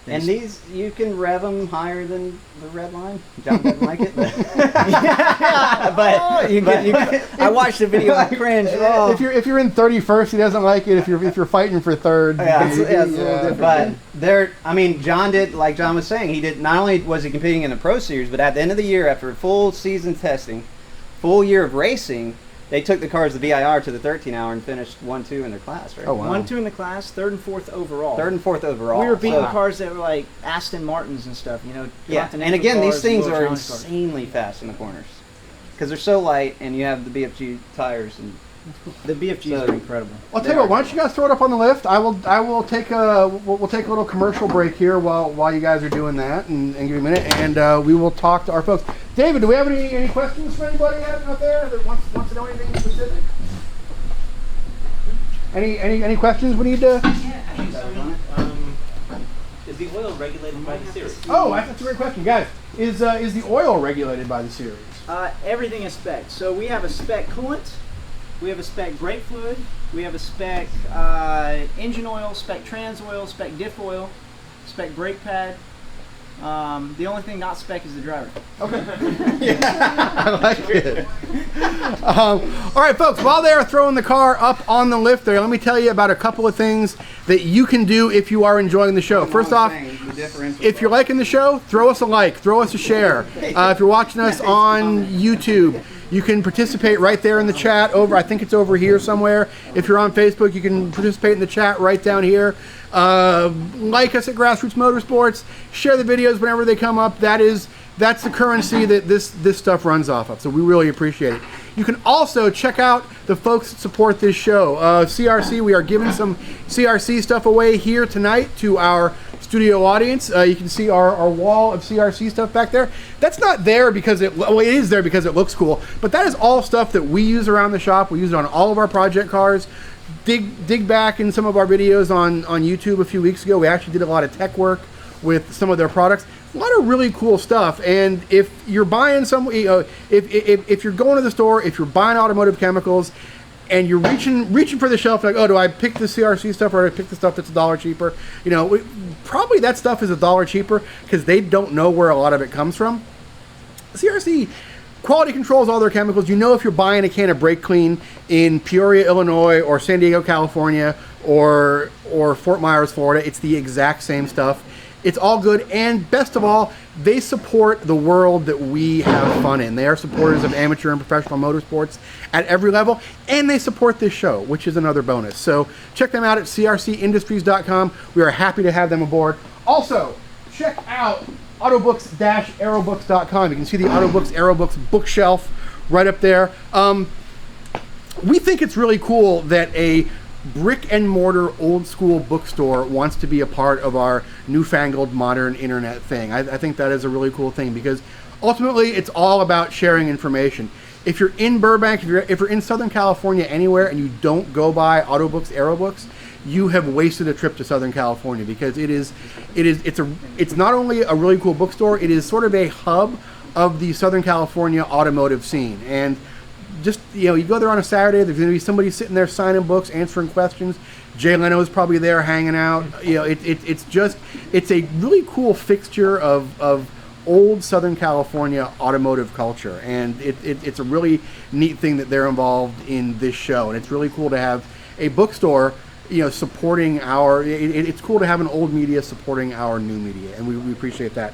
[SPEAKER 3] And these, you can rev them higher than the red line. John doesn't like it, but
[SPEAKER 2] I watched the video. I cringed. Oh.
[SPEAKER 1] If you're in 31st, he doesn't like it. If you're fighting for third,
[SPEAKER 3] it's a little
[SPEAKER 2] different.
[SPEAKER 3] But there, I mean, John did, like John was saying, he did. Not only was he competing in the Pro Series, but at the end of the year, after full season testing, full year of racing, they took the cars, the VIR, to the 13-hour and finished 1-2 in their class, right?
[SPEAKER 1] Oh, wow.
[SPEAKER 2] 1-2 in the class, 3rd and 4th overall.
[SPEAKER 3] 3rd and 4th overall.
[SPEAKER 2] We were beating
[SPEAKER 3] So-
[SPEAKER 2] cars that were like Aston Martins and stuff. You know.
[SPEAKER 3] Yeah,
[SPEAKER 2] Continental
[SPEAKER 3] and again, these
[SPEAKER 2] cars,
[SPEAKER 3] things
[SPEAKER 2] World
[SPEAKER 3] are
[SPEAKER 2] Challenge cars.
[SPEAKER 3] insanely fast in the corners because they're so light, and you have the BFG tires. And
[SPEAKER 2] The BFGs
[SPEAKER 3] So-
[SPEAKER 2] are incredible.
[SPEAKER 1] I'll tell you what. Why don't you guys throw it up on the lift? I will take we'll take a little commercial break here while you guys are doing that, and give me a minute, and we will talk to our folks. David, do we have any questions for anybody out there that wants to know anything specific? Any questions we need to?
[SPEAKER 4] Is the oil regulated by the series?
[SPEAKER 1] Oh, that's a great question, guys. Is the oil regulated by the series?
[SPEAKER 2] Everything is spec. So we have a spec coolant, we have a spec brake fluid, we have a spec engine oil, spec trans oil, spec diff oil, spec brake pad. The only thing not spec is the driver.
[SPEAKER 1] Okay. Yeah, I like it. All right, folks, while they are throwing the car up on the lift there, let me tell you about a couple of things that you can do if you are enjoying the show. First off, if you're liking the show, throw us a like, throw us a share. If you're watching us on YouTube, you can participate right there in the chat I think it's over here somewhere. If you're on Facebook, you can participate in the chat right down here. Like us at Grassroots Motorsports, share the videos whenever they come up. That's the currency that this stuff runs off of, so we really appreciate it. You can also check out the folks that support this show. CRC, we are giving some CRC stuff away here tonight to our studio audience. You can see our wall of CRC stuff back there. That's not there because it is there because it looks cool, but that is all stuff that we use around the shop. We use it on all of our project cars. Dig back in some of our videos on YouTube a few weeks ago. We actually did a lot of tech work with some of their products. A lot of really cool stuff. And if you're buying if you're going to the store, if you're buying automotive chemicals, and you're reaching for the shelf, like, oh, do I pick the CRC stuff or do I pick the stuff that's $1 cheaper? You know, probably that stuff is $1 cheaper because they don't know where a lot of it comes from. CRC quality controls all their chemicals. You know, if you're buying a can of brake clean in Peoria, Illinois, or San Diego, California, or Fort Myers, Florida, it's the exact same stuff. It's all good, and best of all, they support the world that we have fun in. They are supporters of amateur and professional motorsports at every level, and they support this show, which is another bonus. So check them out at crcindustries.com. We are happy to have them aboard. Also, check out autobooks-aerobooks.com. You can see the Autobooks Aerobooks bookshelf right up there. We think it's really cool that a brick and mortar old school bookstore wants to be a part of our newfangled modern internet thing. I think that is a really cool thing because ultimately it's all about sharing information. If you're in Burbank, if you're in Southern California anywhere and you don't go by Autobooks Aerobooks, you have wasted a trip to Southern California because it's not only a really cool bookstore, it is sort of a hub of the Southern California automotive scene. And just, you know, you go there on a Saturday, there's going to be somebody sitting there signing books, answering questions. Jay Leno is probably there hanging out. You know, it's a really cool fixture of old Southern California automotive culture, and it's a really neat thing that they're involved in this show, and it's really cool to have a bookstore supporting our. It's cool to have an old media supporting our new media, and we appreciate that.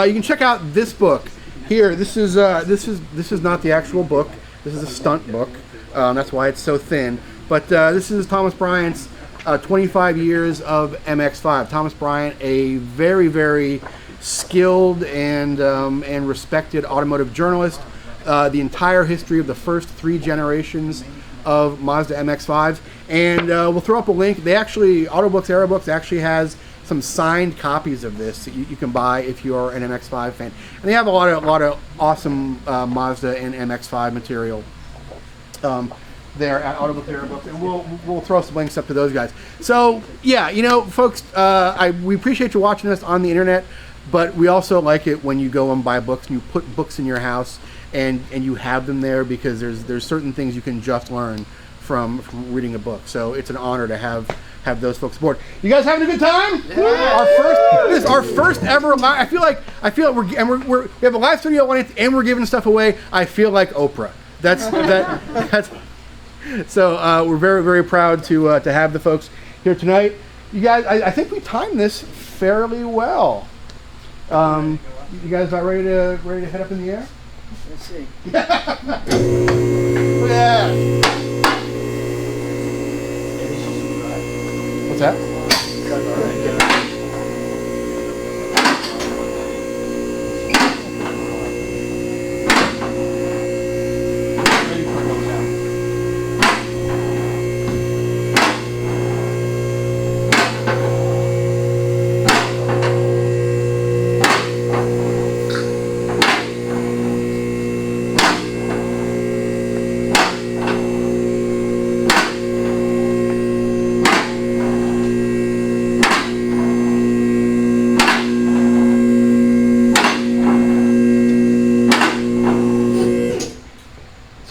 [SPEAKER 1] You can check out this book here. This is not the actual book. This is a stunt book. That's why it's so thin. But this is Thomas Bryant's 25 years of MX-5. Thomas Bryant, a very, very skilled and respected automotive journalist. The entire history of the first 3 generations of Mazda MX-5s. And we'll throw up a link. They actually, Autobooks, Aerobooks actually has some signed copies of this that you can buy if you're an MX-5 fan. And they have a lot of awesome Mazda and MX-5 material there at Autobooks, Aerobooks, and we'll throw some links up to those guys. So yeah, folks, we appreciate you watching us on the internet, but we also like it when you go and buy books and you put books in your house and you have them there, because there's certain things you can just learn from reading a book. So it's an honor to have those folks aboard. You guys having a good time? Yeah. This is our first ever live. I feel like we have a live studio audience and we're giving stuff away. I feel like Oprah. That's so we're very, very proud to have the folks here tonight. You guys, I think we timed this fairly well. You guys about ready to head up in the air?
[SPEAKER 2] Let's see.
[SPEAKER 1] Yeah. What's that?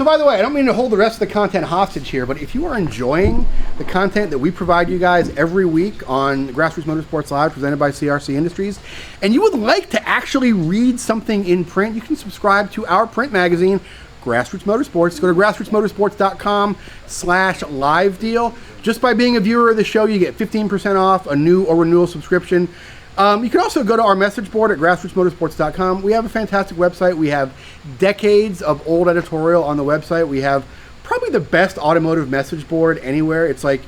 [SPEAKER 1] By the way, I don't mean to hold the rest of the content hostage here, but if you are enjoying the content that we provide you guys every week on Grassroots Motorsports Live, presented by CRC Industries, and you would like to actually read something in print, you can subscribe to our print magazine, Grassroots Motorsports. Go to grassrootsmotorsports.com/live deal. Just by being a viewer of the show, you get 15% off a new or renewal subscription. You can also go to our message board at grassrootsmotorsports.com. We have a fantastic website. We have decades of old editorial on the website. We have probably the best automotive message board anywhere. It's like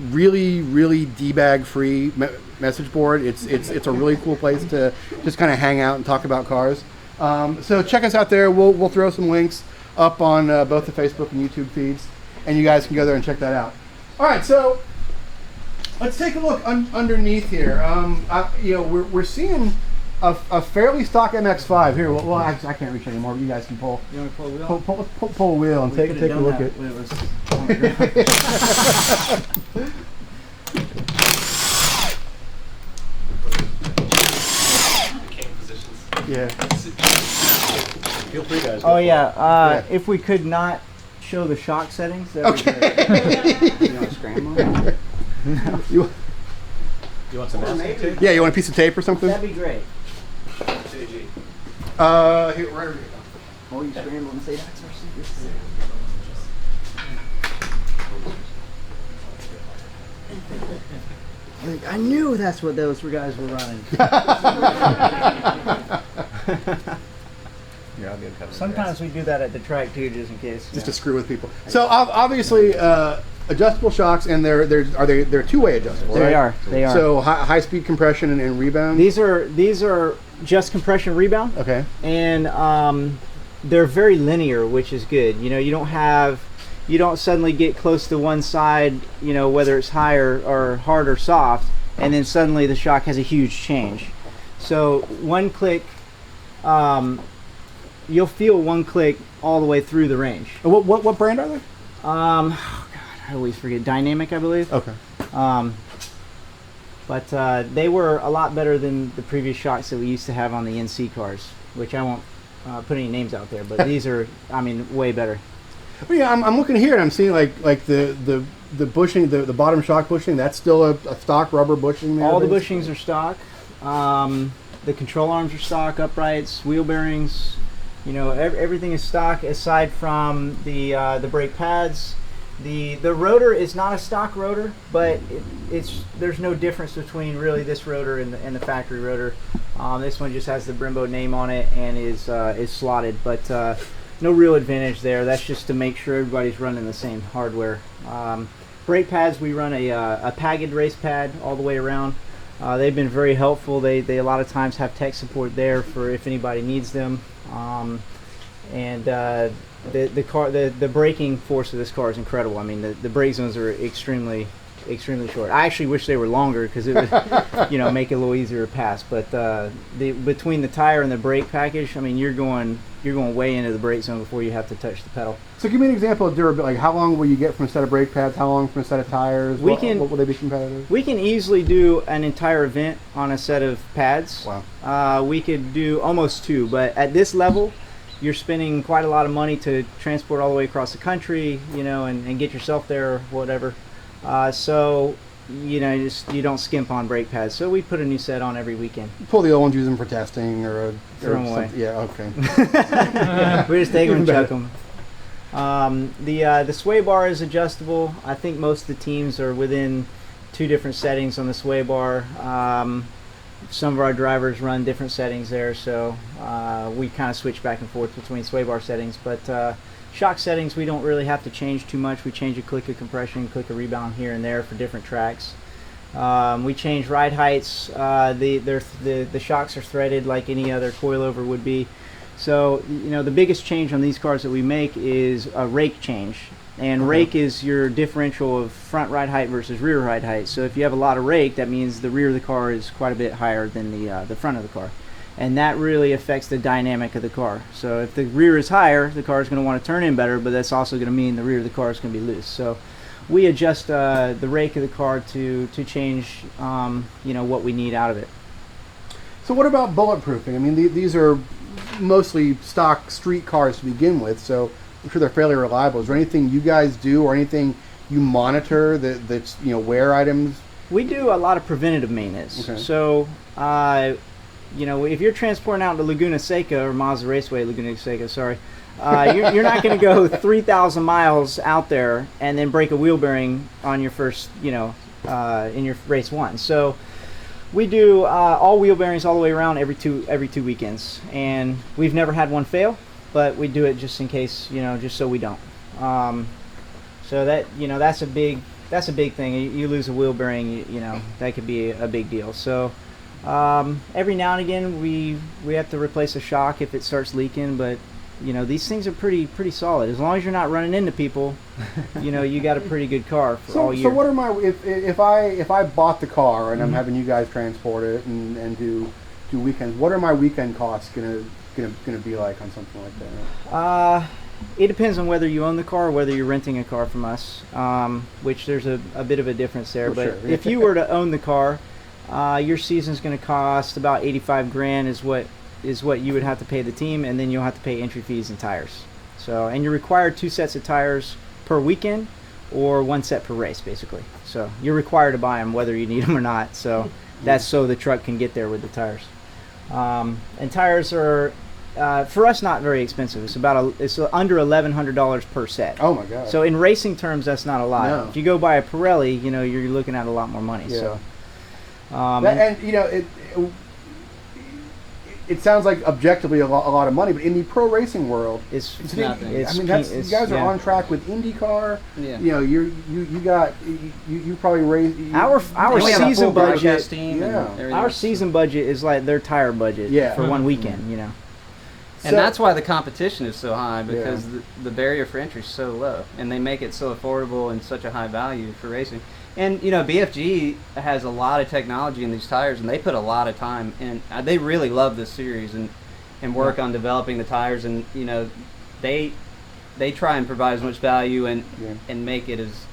[SPEAKER 1] really, really debag free message board. It's a really cool place to just kind of hang out and talk about cars. So check us out there. We'll throw some links up on both the Facebook and YouTube feeds, and you guys can go there and check that out. All right, so let's take a look underneath here. We're seeing a fairly stock MX-5 here. Well, I can't reach anymore. But you guys can pull. You want to pull a wheel? Pull a wheel and take a look at.
[SPEAKER 2] When it was
[SPEAKER 1] yeah.
[SPEAKER 4] Feel free, guys.
[SPEAKER 2] Oh yeah. If we could not show the shock settings.
[SPEAKER 1] Okay.
[SPEAKER 3] You want to scramble?
[SPEAKER 1] You
[SPEAKER 4] want some masking tape?
[SPEAKER 1] Yeah, you want a piece of tape or something?
[SPEAKER 2] That'd be great.
[SPEAKER 4] JG.
[SPEAKER 1] Here, right over here.
[SPEAKER 2] Oh, you scramble and say that's our secret. I knew that's what those guys were running.
[SPEAKER 4] Yeah, I'll get a couple.
[SPEAKER 2] Sometimes we do that at the track too, just in case.
[SPEAKER 1] Just to screw with people. So obviously, adjustable shocks, and they're two-way adjustable.
[SPEAKER 2] They
[SPEAKER 1] right?
[SPEAKER 2] are. They are.
[SPEAKER 1] So high-speed compression and rebound.
[SPEAKER 2] These are just compression rebound.
[SPEAKER 1] Okay.
[SPEAKER 2] And they're very linear, which is good. You don't suddenly get close to one side, whether it's high or hard or soft, and then suddenly the shock has a huge change. So one click, you'll feel one click all the way through the range.
[SPEAKER 1] What brand are they?
[SPEAKER 2] Oh God, I always forget. Dynamic, I believe.
[SPEAKER 1] Okay.
[SPEAKER 2] But they were a lot better than the previous shocks that we used to have on the NC cars, which I won't put any names out there, but these are, way better.
[SPEAKER 1] Well, yeah, I'm looking here and I'm seeing like the bushing, the bottom shock bushing. That's still a stock rubber bushing there.
[SPEAKER 2] All the bushings are stock. The control arms are stock, uprights, wheel bearings. Everything is stock aside from the brake pads. The rotor is not a stock rotor, but there's no difference between really this rotor and the factory rotor. This one just has the Brembo name on it and is slotted, but no real advantage there. That's just to make sure everybody's running the same hardware. Brake pads, we run a Pagged race pad all the way around. They've been very helpful. They a lot of times have tech support there for if anybody needs them. The braking force of this car is incredible. I mean, the brake zones are extremely short. I actually wish they were longer because it would, make it a little easier to pass. But between the tire and the brake package, I mean, you're going way into the brake zone before you have to touch the pedal.
[SPEAKER 1] So give me an example of durability. Like, how long will you get from a set of brake pads? How long from a set of tires? What will they be competitive?
[SPEAKER 2] We can easily do an entire event on a set of pads.
[SPEAKER 1] Wow.
[SPEAKER 2] We could do almost 2, but at this level, you're spending quite a lot of money to transport all the way across the country, and get yourself there or whatever. So you don't skimp on brake pads. So we put a new set on every weekend.
[SPEAKER 1] Pull the old ones, use them for testing or
[SPEAKER 2] throw them away.
[SPEAKER 1] Yeah, okay.
[SPEAKER 2] We just take them and chuck them. The sway bar is adjustable. I think most of the teams are within 2 different settings on the sway bar. Some of our drivers run different settings there, so we kind of switch back and forth between sway bar settings. But shock settings, we don't really have to change too much. We change a click of compression, click of rebound here and there for different tracks. We change ride heights. The shocks are threaded like any other coilover would be. So the biggest change on these cars that we make is a rake change. And rake is your differential of front ride height versus rear ride height. So if you have a lot of rake, that means the rear of the car is quite a bit higher than the front of the car. And that really affects the dynamic of the car. So if the rear is higher, the car is going to want to turn in better, but that's also going to mean the rear of the car is going to be loose. So we adjust the rake of the car to change what we need out of it.
[SPEAKER 1] So what about bulletproofing? I mean, these are mostly stock street cars to begin with, so I'm sure they're fairly reliable. Is there anything you guys do or anything you monitor that's wear items?
[SPEAKER 2] We do a lot of preventative maintenance.
[SPEAKER 1] Okay.
[SPEAKER 2] So if you're transporting out to Laguna Seca or Mazda Raceway, Laguna Seca, sorry, you're not going to go 3,000 miles out there and then break a wheel bearing on your first, in your race 1. So we do all wheel bearings all the way around every two weekends, and we've never had one fail, but we do it just in case, just so we don't. So that that's a big thing. You lose a wheel bearing, that could be a big deal. So every now and again we have to replace a shock if it starts leaking, but these things are pretty solid. As long as you're not running into people, you got a pretty good car for all year.
[SPEAKER 1] So what are my if I bought the car and I'm having you guys transport it and do weekends, what are my weekend costs gonna be like on something like that?
[SPEAKER 2] It depends on whether you own the car or whether you're renting a car from us, which there's a bit of a difference there. But
[SPEAKER 1] sure.
[SPEAKER 2] if you were to own the car, your season's going to cost about $85,000 is what you would have to pay the team, and then you'll have to pay entry fees and tires. So, and you're required 2 sets of tires per weekend, or 1 set per race, basically. So you're required to buy them whether you need them or not. So that's so the truck can get there with the tires. And tires are for us not very expensive. It's under $1,100 per set.
[SPEAKER 1] Oh my God!
[SPEAKER 2] So in racing terms, that's not a lot.
[SPEAKER 1] No.
[SPEAKER 2] If you go buy a Pirelli, you're looking at a lot more money.
[SPEAKER 1] Yeah.
[SPEAKER 2] So.
[SPEAKER 1] It sounds like objectively a lot of money, but in the pro racing world,
[SPEAKER 2] It's
[SPEAKER 3] nothing.
[SPEAKER 2] It's,
[SPEAKER 1] I mean,
[SPEAKER 2] it's,
[SPEAKER 1] you guys are
[SPEAKER 2] yeah.
[SPEAKER 1] on track with IndyCar.
[SPEAKER 3] Yeah.
[SPEAKER 1] You probably raised
[SPEAKER 2] Our
[SPEAKER 3] And we have a
[SPEAKER 2] season
[SPEAKER 3] full
[SPEAKER 2] budget.
[SPEAKER 3] broadcast team.
[SPEAKER 1] Yeah.
[SPEAKER 3] And everything
[SPEAKER 2] Our
[SPEAKER 3] else.
[SPEAKER 2] season budget is like their tire budget for one weekend.
[SPEAKER 3] And
[SPEAKER 1] So-
[SPEAKER 3] that's why the competition is so high, because the barrier for entry is so low, and they make it so affordable and such a high value for racing. And BFG has a lot of technology in these tires, and they put a lot of time in. They really love this series and work on developing the tires, and they try and provide as much value and make it as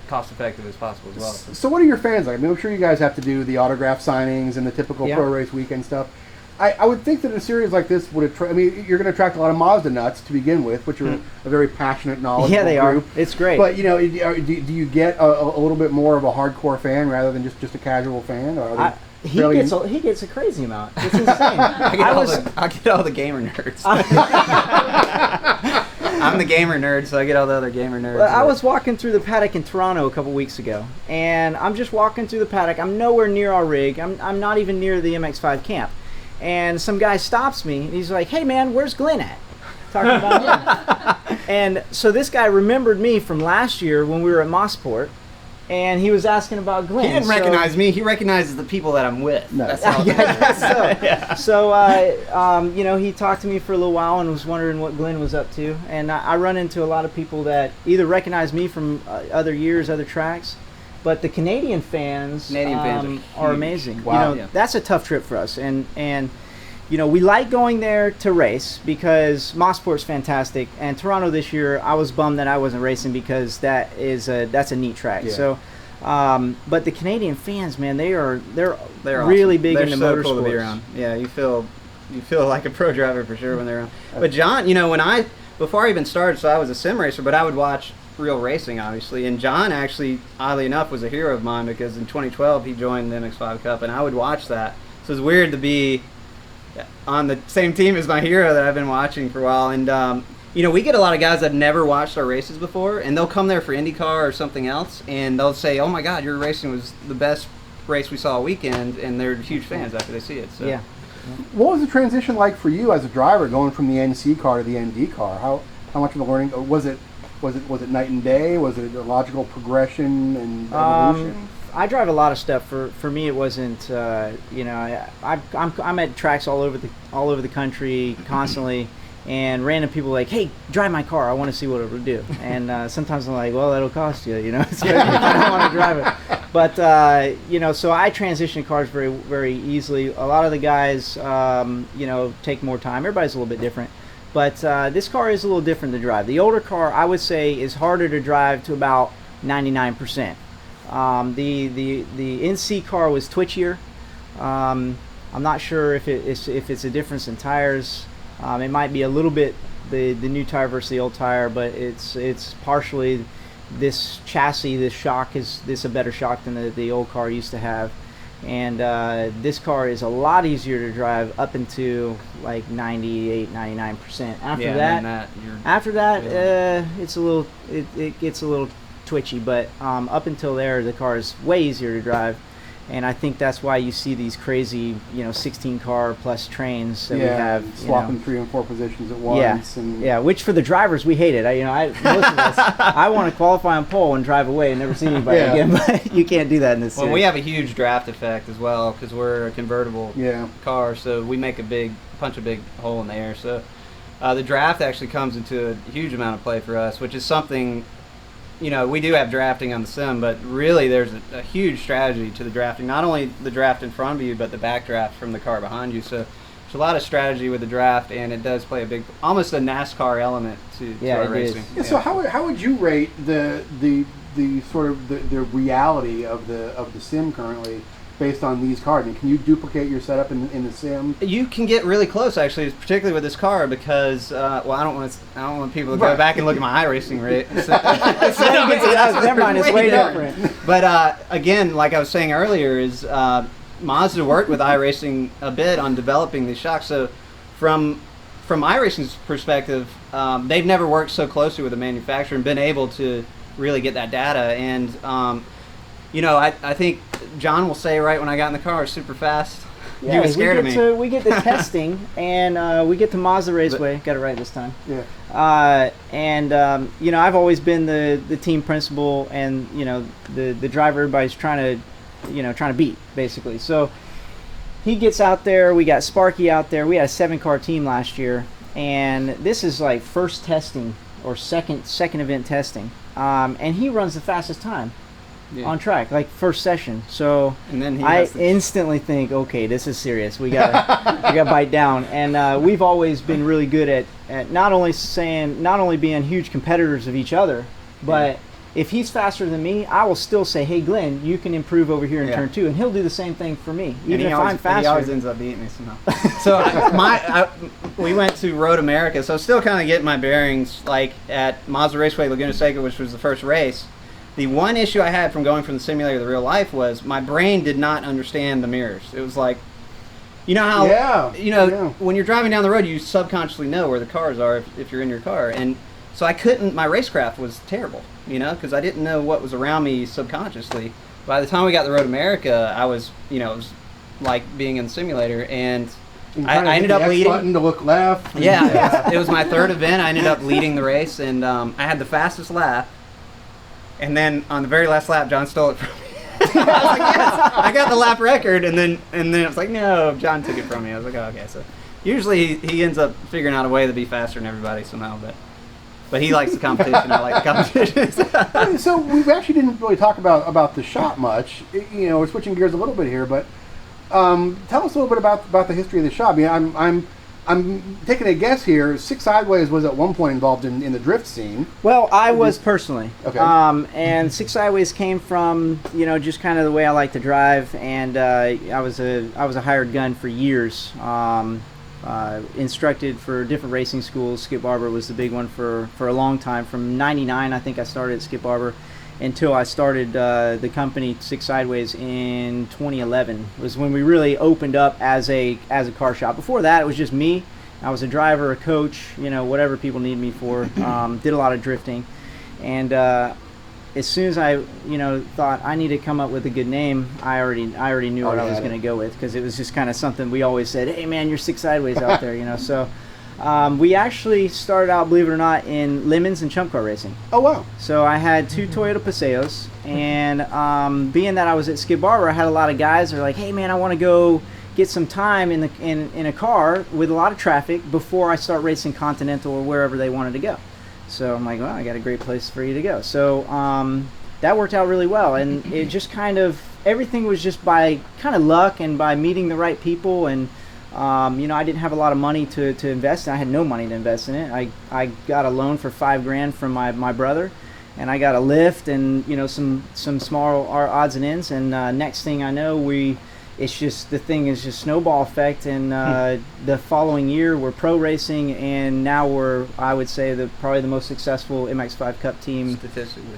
[SPEAKER 3] cost effective as possible as well.
[SPEAKER 1] So what are your fans like? I mean, I'm sure you guys have to do the autograph signings and the typical pro race weekend stuff. I would think that a series like this would attract. I mean, you're going to attract a lot of Mazda nuts to begin with, which are a very passionate, knowledgeable
[SPEAKER 2] Yeah, they
[SPEAKER 1] group.
[SPEAKER 2] are. It's great.
[SPEAKER 1] But do you get a little bit more of a hardcore fan rather than just a casual fan? Or are they
[SPEAKER 2] he gets a crazy amount. It's insane.
[SPEAKER 3] I get all the gamer nerds. I'm the gamer nerd, so I get all the other gamer nerds.
[SPEAKER 2] Well, I was walking through the paddock in Toronto a couple weeks ago, and I'm just walking through the paddock. I'm nowhere near our rig. I'm not even near the MX-5 camp. And some guy stops me, and he's like, "Hey, man, where's Glenn at?" Talking about him. And so this guy remembered me from last year when we were at Mosport, and he was asking about Glenn.
[SPEAKER 3] He didn't recognize me. He recognizes the people that I'm with.
[SPEAKER 1] No.
[SPEAKER 3] That's all.
[SPEAKER 2] Yeah, I guess so.
[SPEAKER 3] Yeah.
[SPEAKER 2] So, you know, he talked to me for a little while and was wondering what Glenn was up to. And I run into a lot of people that either recognize me from other years, other tracks, but the Canadian fans, are amazing.
[SPEAKER 3] Wow.
[SPEAKER 2] You know,
[SPEAKER 3] Yeah.
[SPEAKER 2] that's a tough trip for us. And you know, we like going there to race because Mosport's fantastic. And Toronto this year, I was bummed that I wasn't racing because that's a neat track.
[SPEAKER 1] Yeah.
[SPEAKER 2] So, but the Canadian fans, man, they're
[SPEAKER 3] They're
[SPEAKER 2] really
[SPEAKER 3] awesome.
[SPEAKER 2] big
[SPEAKER 3] They're
[SPEAKER 2] into
[SPEAKER 3] so
[SPEAKER 2] motorsports.
[SPEAKER 3] cool to be around. Yeah, you feel like a pro driver for sure when they're around. But John, you know, before I even started, so I was a sim racer, but I would watch real racing, obviously. And John actually, oddly enough, was a hero of mine because in 2012 he joined the MX-5 Cup, and I would watch that. So it's weird to be on the same team as my hero that I've been watching for a while. And you know, we get a lot of guys that have never watched our races before, and they'll come there for IndyCar or something else, and they'll say, "Oh my God, your racing was the best race we saw all weekend," and they're huge fans after they see it. So.
[SPEAKER 2] Yeah.
[SPEAKER 1] What was the transition like for you as a driver, going from the NC car to the ND car? How much of a learning was it? Was it night and day? Was it a logical progression and evolution?
[SPEAKER 2] I drive a lot of stuff. For me, it wasn't. You know, I'm at tracks all over the country constantly, and random people are like, "Hey, drive my car. I want to see what it'll do." And sometimes I'm like, "Well, that'll cost you." You know, especially if I don't want to drive it. But you know, so I transition cars very, very easily. A lot of the guys, you know, take more time. Everybody's a little bit different. But this car is a little different to drive. The older car, I would say, is harder to drive to about 99%. The NC car was twitchier. I'm not sure if it's a difference in tires. It might be a little bit the new tire versus the old tire, but it's partially this chassis, this shock is a better shock than the old car used to have. And this car is a lot easier to drive up into like 98, 99%. After that, it's a little it gets a little twitchy, but up until there, the car is way easier to drive. And I think that's why you see these crazy, you know, 16 car plus trains that we have.
[SPEAKER 1] Swapping 3 and 4 positions at once.
[SPEAKER 2] Yeah, which for the drivers, we hate it. Most of us, I want to qualify on pole and drive away and never see anybody again, but you can't do that in this series.
[SPEAKER 3] Well, we have a huge draft effect as well because we're a convertible car, so we make punch a big hole in the air. So the draft actually comes into a huge amount of play for us, which is something. You know, we do have drafting on the sim, but really there's a huge strategy to the drafting. Not only the draft in front of you, but the back draft from the car behind you. So there's a lot of strategy with the draft, and it does play almost a NASCAR element to our racing.
[SPEAKER 1] Yeah, so how would you rate the sort of the reality of the sim currently based on these cars? And can you duplicate your setup in the sim?
[SPEAKER 3] You can get really close, actually, particularly with this car, because well, I don't want people to go back and look at my iRacing rate.
[SPEAKER 2] Never mind, it's way different.
[SPEAKER 3] But again, like I was saying earlier, is Mazda worked with iRacing a bit on developing these shocks. So from iRacing's perspective, they've never worked so closely with the manufacturer and been able to really get that data. And you know, I think John will say right when I got in the car, super fast.
[SPEAKER 2] Yeah,
[SPEAKER 3] he was scared of me.
[SPEAKER 2] We get to testing, and we get to Mazda Raceway. Got it right this time.
[SPEAKER 1] Yeah.
[SPEAKER 2] You know, I've always been the team principal, and you know, the driver everybody's trying to beat, basically. So he gets out there. We got Sparky out there. We had a 7-car team last year, and this is like first testing or second event testing, and he runs the fastest time. On track, like first session. So
[SPEAKER 3] and then
[SPEAKER 2] I instantly think, okay, this is serious. We gotta bite down. And we've always been really good at not only being huge competitors of each other, but if he's faster than me, I will still say, hey Glenn, you can improve over here in turn 2, and he'll do the same thing for me. Even if I'm faster,
[SPEAKER 3] he always ends up beating me somehow. So we went to Road America, so still kind of getting my bearings, like at Mazda Raceway Laguna Seca, which was the first race. The one issue I had from going from the simulator to the real life was my brain did not understand the mirrors. It was like, you know how, when you're driving down the road, you subconsciously know where the cars are if you're in your car. And So I couldn't. My racecraft was terrible, you know, because I didn't know what was around me subconsciously. By the time we got to Road America, I was, you know, it was like being in the simulator, and I ended up leading.
[SPEAKER 1] Button to look left.
[SPEAKER 3] Yeah, it was my third event. I ended up leading the race, and I had the fastest lap. And then on the very last lap, John stole it from me. I was like, yes, I got the lap record, and then it was like, no, John took it from me. I was like, oh, okay. So usually he ends up figuring out a way to be faster than everybody somehow, but he likes the competition. I like the competition.
[SPEAKER 1] So we actually didn't really talk about the shop much. You know, we're switching gears a little bit here, but tell us a little bit about the history of the shop. Yeah, I'm taking a guess here. Six Sideways was at one point involved in the drift scene.
[SPEAKER 2] Well, I was personally.
[SPEAKER 1] Okay.
[SPEAKER 2] And Six Sideways came from, you know, just kind of the way I like to drive, and I was a hired gun for years. Instructed for different racing schools. Skip Barber was the big one for a long time. From '99, I think I started at Skip Barber, until I started the company Six Sideways in 2011. Was when we really opened up as a car shop. Before that, it was just me. I was a driver, a coach, you know, whatever people need me for. Did a lot of drifting, and as soon as I, you know, thought I need to come up with a good name, I already knew what I was going to go with, because it was just kind of something we always said, hey man, you're Six Sideways out there, you know. So we actually started out, believe it or not, in Lemons and Chump Car racing.
[SPEAKER 1] Oh wow!
[SPEAKER 2] So I had two Toyota Paseos, and being that I was at Skip Barber, I had a lot of guys that are like, hey man, I want to go get some time in a car with a lot of traffic before I start racing Continental or wherever they wanted to go. So I'm like, well, I got a great place for you to go. So that worked out really well, and it just kind of, everything was just by kind of luck and by meeting the right people. And you know, I didn't have a lot of money to invest in. I had no money to invest in it. I got a loan for $5,000 from my brother, and I got a lift and, you know, some small odds and ends. And next thing I know, it's just, the thing is just snowball effect, and the following year we're pro racing, and now we're, I would say, probably the most successful MX-5 Cup team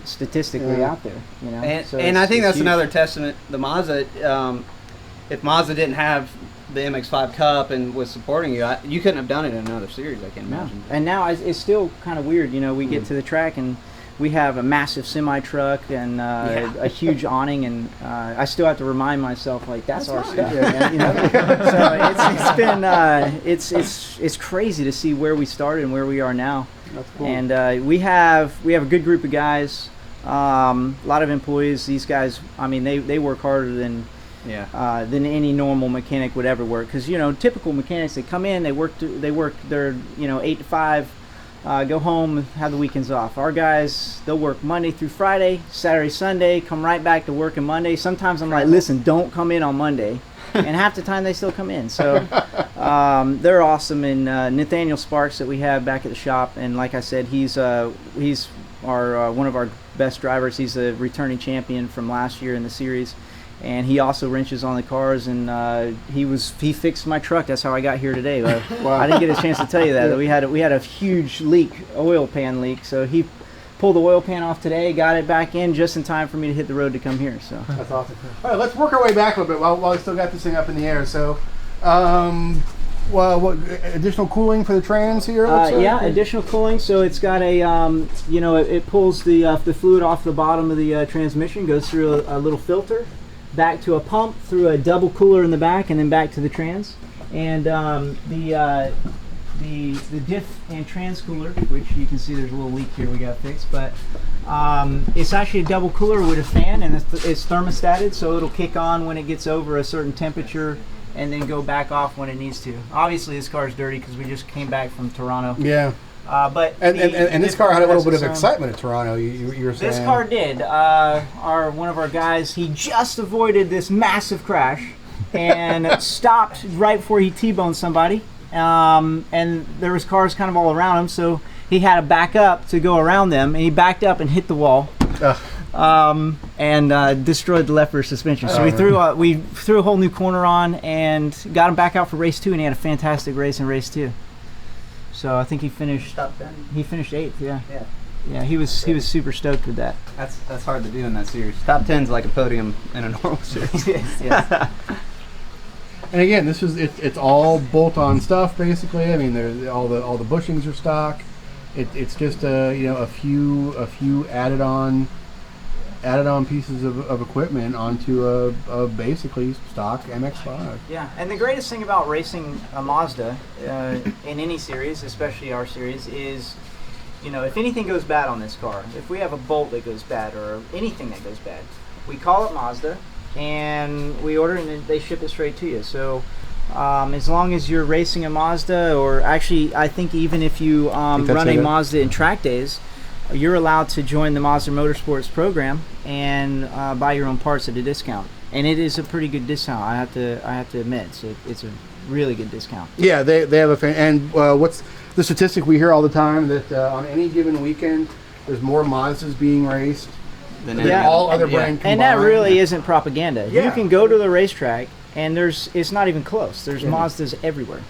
[SPEAKER 2] statistically out there, you know.
[SPEAKER 3] And I think that's huge. Another testament, the Mazda, if Mazda didn't have the MX-5 Cup and was supporting you, you couldn't have done it in another series, I can imagine.
[SPEAKER 2] And now it's still kind of weird, you know, we get to the track and we have a massive semi truck and a huge awning, and I still have to remind myself, like, that's our stuff. You know? So it's crazy to see where we started and where we are now.
[SPEAKER 1] That's cool.
[SPEAKER 2] And we have a good group of guys, a lot of employees. These guys, I mean, they work harder than any normal mechanic would ever work. Because, you know, typical mechanics, they come in, they work their, you know, 8 to 5. Go home, have the weekends off. Our guys, they'll work Monday through Friday, Saturday, Sunday, come right back to work on Monday. Sometimes I'm like, listen, don't come in on Monday. And half the time they still come in. So they're awesome. And Nathaniel Sparks that we have back at the shop, and like I said, he's our one of our best drivers. He's a returning champion from last year in the series. And he also wrenches on the cars, and he fixed my truck. That's how I got here today. Wow. I didn't get a chance to tell you that. We had a huge leak, oil pan leak. So he pulled the oil pan off today, got it back in just in time for me to hit the road to come here. So
[SPEAKER 1] that's awesome. All right, let's work our way back a little bit while we still got this thing up in the air. So, what additional cooling for the trans here?
[SPEAKER 2] Yeah, additional cooling. So it's got a, you know, it pulls the fluid off the bottom of the transmission, goes through a little filter, back to a pump, through a double cooler in the back, and then back to the trans. And the diff and trans cooler, which you can see there's a little leak here we got fixed, but it's actually a double cooler with a fan, and it's thermostated, so it'll kick on when it gets over a certain temperature and then go back off when it needs to. Obviously this car's dirty because we just came back from Toronto.
[SPEAKER 1] Yeah.
[SPEAKER 2] But
[SPEAKER 1] this car had a little bit of excitement at Toronto. You were saying
[SPEAKER 2] this car did. One of our guys, he just avoided this massive crash and stopped right before he T-boned somebody. And there was cars kind of all around him, so he had to back up to go around them, and he backed up and hit the wall. And destroyed the left rear suspension. So we threw a whole new corner on and got him back out for race 2, and he had a fantastic race in race 2. So I think he finished
[SPEAKER 3] top 10.
[SPEAKER 2] He finished 8th. Yeah. He was super stoked with that.
[SPEAKER 3] That's hard to do in that series. Top 10's like a podium in a normal series.
[SPEAKER 2] Yes.
[SPEAKER 1] And again, it's all bolt-on stuff basically. I mean, there's all the bushings are stock. it's just a few added on pieces of equipment onto a basically stock MX-5.
[SPEAKER 2] Yeah, and the greatest thing about racing a Mazda in any series, especially our series, is, if anything goes bad on this car, if we have a bolt that goes bad or anything that goes bad, we call it Mazda and we order it and they ship it straight to you. So as long as you're racing a Mazda, or actually I think even if you run a Mazda in track days, you're allowed to join the Mazda Motorsports program and buy your own parts at a discount. And it is a pretty good discount, I have to admit. So it's a really good discount.
[SPEAKER 1] Yeah, they have and what's the statistic we hear all the time, that on any given weekend there's more Mazdas being raced than all other brand combined.
[SPEAKER 2] And that really isn't propaganda.
[SPEAKER 1] Yeah.
[SPEAKER 2] You can go to the racetrack and it's not even close. There's Mazdas everywhere.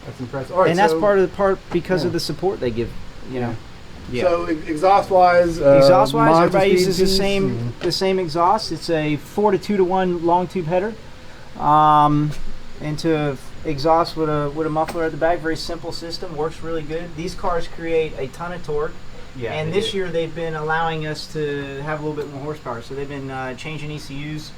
[SPEAKER 1] That's impressive. All right,
[SPEAKER 2] and that's part because of the support they give,
[SPEAKER 1] Yeah. So exhaust-wise,
[SPEAKER 2] everybody uses the same exhaust. It's a 4 to 2 to 1 long tube header, into exhaust with a muffler at the back. Very simple system, works really good. These cars create a ton of torque. Yeah, and this year they've been allowing us to have a little bit more horsepower. So they've been changing ECUs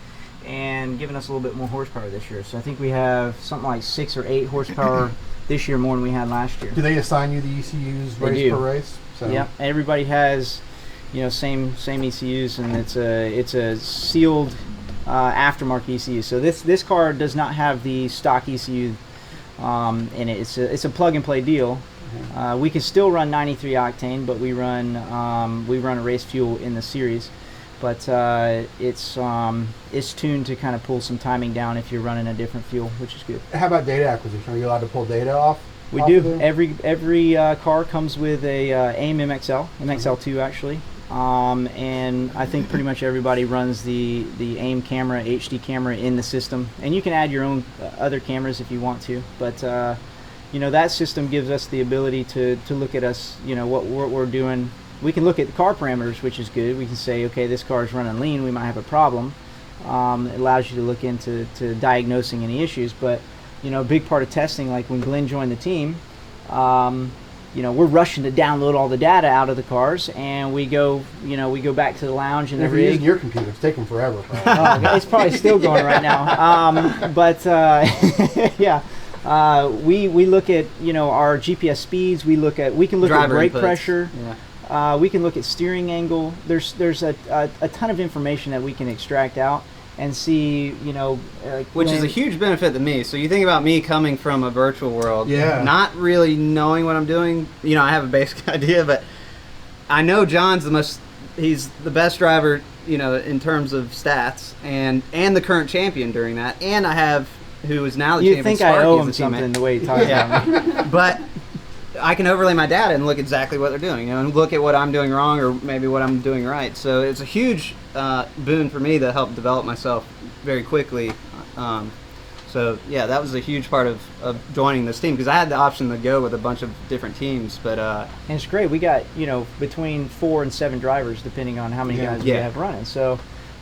[SPEAKER 2] and giving us a little bit more horsepower this year. So I think we have something like 6 or 8 horsepower this year more than we had last year.
[SPEAKER 1] Do they assign you the ECUs race per race? So.
[SPEAKER 2] Yeah, everybody has, same ECUs, and it's a sealed aftermarket ECU. So this car does not have the stock ECU in it. It's a plug and play deal. We can still run 93 octane, but we run a race fuel in the series. But it's tuned to kind of pull some timing down if you're running a different fuel, which is good.
[SPEAKER 1] How about data acquisition? Are you allowed to pull data off?
[SPEAKER 2] We do. Every car comes with a AIM MXL, MXL2 actually, and I think pretty much everybody runs the AIM camera, HD camera in the system, and you can add your own other cameras if you want to. But that system gives us the ability to look at us, what we're doing. We can look at the car parameters, which is good. We can say, okay, this car is running lean, we might have a problem. It allows you to look into diagnosing any issues, but a big part of testing, like when Glenn joined the team, we're rushing to download all the data out of the cars, and we go back to the lounge and
[SPEAKER 1] if
[SPEAKER 2] the
[SPEAKER 1] you're
[SPEAKER 2] rig.
[SPEAKER 1] using your computer, it's taking forever.
[SPEAKER 2] It's probably still going right now. We look at our GPS speeds. We can look at brake pressure. Yeah. We can look at steering angle. There's a ton of information that we can extract out and see,
[SPEAKER 3] which is a huge benefit to me. So you think about me coming from a virtual world, not really knowing what I'm doing. I have a basic idea, but I know John's he's the best driver, in terms of stats, and the current champion during that, and I have who is now the champion.
[SPEAKER 2] You think
[SPEAKER 3] Sparky
[SPEAKER 2] I owe
[SPEAKER 3] as
[SPEAKER 2] him something the way he talks about me.
[SPEAKER 3] But I can overlay my data and look exactly what they're doing, and look at what I'm doing wrong or maybe what I'm doing right. So it's a huge boon for me to help develop myself very quickly. So yeah, that was a huge part of joining this team, because I had the option to go with a bunch of different teams. But
[SPEAKER 2] and it's great. We got between 4 and 7 drivers depending on how many guys we have running. So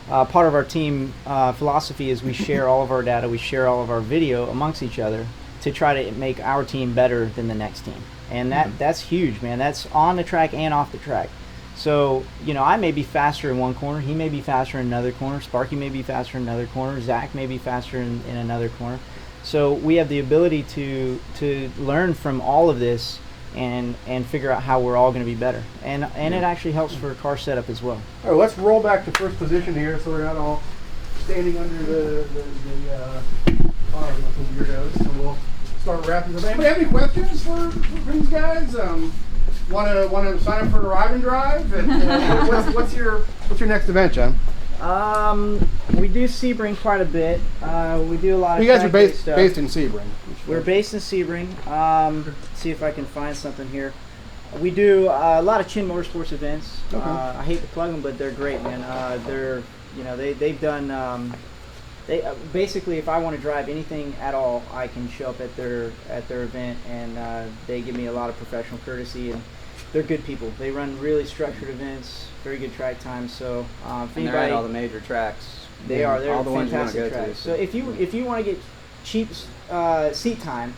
[SPEAKER 2] part of our team philosophy is we share all of our data, we share all of our video amongst each other to try to make our team better than the next team. And that's huge, man. That's on the track and off the track. So, I may be faster in one corner, he may be faster in another corner, Sparky may be faster in another corner, Zach may be faster in another corner. So we have the ability to learn from all of this and figure out how we're all going to be better. And it actually helps for car setup as well.
[SPEAKER 1] All right, let's roll back to first position here, so we're not all standing under the weirdos. So we'll start wrapping up. Anybody have any questions for these guys? Want to sign up for a ride and drive? And, what's your next event, John?
[SPEAKER 2] We do Sebring quite a bit. We do a lot of.
[SPEAKER 1] You guys are based
[SPEAKER 2] stuff.
[SPEAKER 1] in Sebring.
[SPEAKER 2] We're based in Sebring. See if I can find something here. We do a lot of Chin Motorsports events.
[SPEAKER 1] Okay.
[SPEAKER 2] I hate to plug them, but they're great, man. They've done. Basically, if I want to drive anything at all, I can show up at their event, and they give me a lot of professional courtesy, and they're good people. They run really structured events, very good track times. So if
[SPEAKER 3] and they're at all the major tracks.
[SPEAKER 2] They're
[SPEAKER 3] all the ones you want to
[SPEAKER 2] fantastic
[SPEAKER 3] go
[SPEAKER 2] tracks.
[SPEAKER 3] to.
[SPEAKER 2] So if you want to get cheap seat time,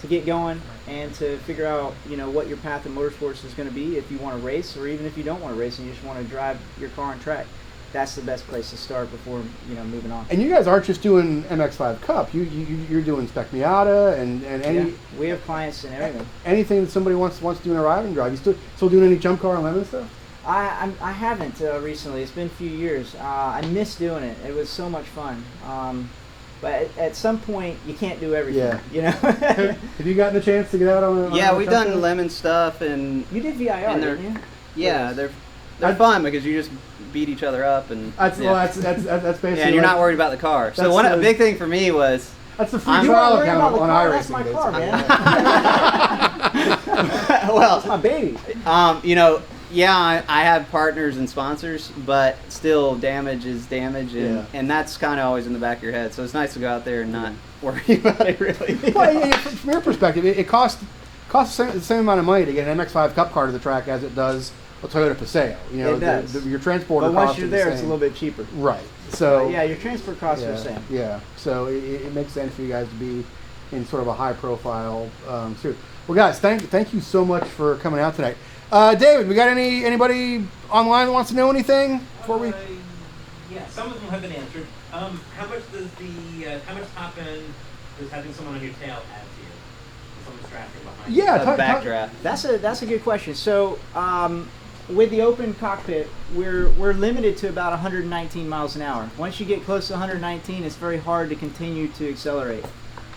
[SPEAKER 2] to get going and to figure out, what your path in motorsports is going to be if you want to race, or even if you don't want to race and you just want to drive your car on track. That's the best place to start before moving on.
[SPEAKER 1] And you guys aren't just doing MX-5 Cup. You're doing Spec Miata and any.
[SPEAKER 2] Yeah, we have clients and everything.
[SPEAKER 1] Anything that somebody wants to do in a ride and drive. You still doing any jump car and lemon stuff?
[SPEAKER 2] I haven't recently. It's been a few years. I miss doing it. It was so much fun. But at some point, you can't do everything.
[SPEAKER 1] Yeah. Have you gotten the chance to get out on?
[SPEAKER 3] Yeah, we've done lemon stuff and.
[SPEAKER 2] You did VIR, didn't you?
[SPEAKER 3] Yeah, they're fun because you just beat each other up and.
[SPEAKER 1] That's basically.
[SPEAKER 3] Yeah, and you're not worried about the car. So a big thing for me was.
[SPEAKER 1] That's the free trial account on iRacing.
[SPEAKER 2] That's my car, man.
[SPEAKER 3] Well,
[SPEAKER 2] that's my baby.
[SPEAKER 3] Yeah, I have partners and sponsors, but still, damage is damage, and that's kind of always in the back of your head. So it's nice to go out there and not worry about it, really.
[SPEAKER 1] Well, from your perspective, it costs the same amount of money to get an MX-5 Cup car to the track as it does a Toyota Paseo.
[SPEAKER 2] It does.
[SPEAKER 1] Your transporter
[SPEAKER 2] but
[SPEAKER 1] costs
[SPEAKER 2] once you're there, it's a little bit cheaper.
[SPEAKER 1] Right. So
[SPEAKER 2] yeah, your transport costs are the same.
[SPEAKER 1] Yeah. So it makes sense for you guys to be in sort of a high-profile series. Well, guys, thank you so much for coming out tonight. David, we got anybody online that wants to know anything before we?
[SPEAKER 4] Yeah, some of them have been answered. How much top end does having someone on your tail add to you? Someone's drafting behind you?
[SPEAKER 1] Yeah,
[SPEAKER 3] backdraft.
[SPEAKER 2] That's a good question. So with the open cockpit, we're limited to about 119 miles an hour. Once you get close to 119, it's very hard to continue to accelerate.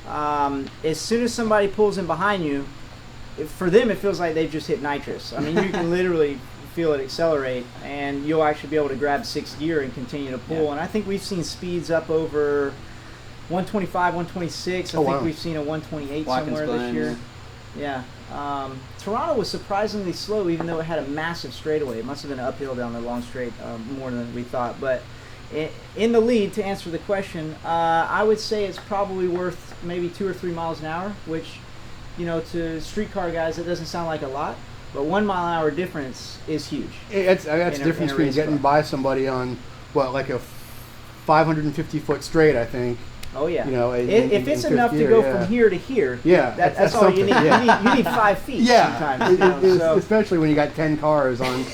[SPEAKER 2] As soon as somebody pulls in behind you, for them it feels like they've just hit nitrous. I mean, you can literally feel it accelerate, and you'll actually be able to grab sixth gear and continue to pull. And I think we've seen speeds up over 125, 126. I think we've seen a 128 somewhere this year. Yeah. Toronto was surprisingly slow, even though it had a massive straightaway. It must have been an uphill down the long straight more than we thought. But in the lead, to answer the question, I would say it's probably worth maybe 2 or 3 miles an hour, which, to streetcar guys, it doesn't sound like a lot, but 1 mile an hour difference is huge.
[SPEAKER 1] That's the difference between getting by somebody on like a 550-foot straight, I think.
[SPEAKER 2] Oh yeah.
[SPEAKER 1] If
[SPEAKER 2] it's enough to go from here to here, that's all you need.
[SPEAKER 1] Yeah.
[SPEAKER 2] You need 5 feet sometimes.
[SPEAKER 1] Especially when you got 10 cars on a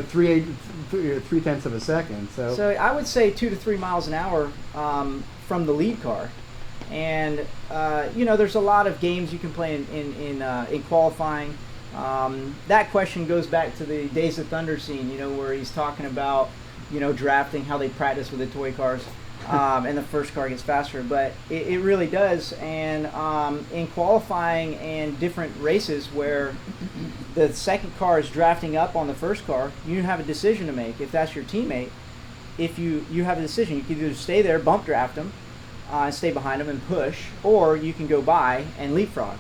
[SPEAKER 1] 3/10 of a second.
[SPEAKER 2] So I would say 2 to 3 miles an hour from the lead car. And there's a lot of games you can play in qualifying. That question goes back to the Days of Thunder scene, where he's talking about drafting, how they practice with the toy cars, and the first car gets faster. But it really does. And in qualifying and different races where the second car is drafting up on the first car, you have a decision to make. If that's your teammate, if you have a decision, you can either stay there, bump draft them, stay behind them and push, or you can go by and leapfrog.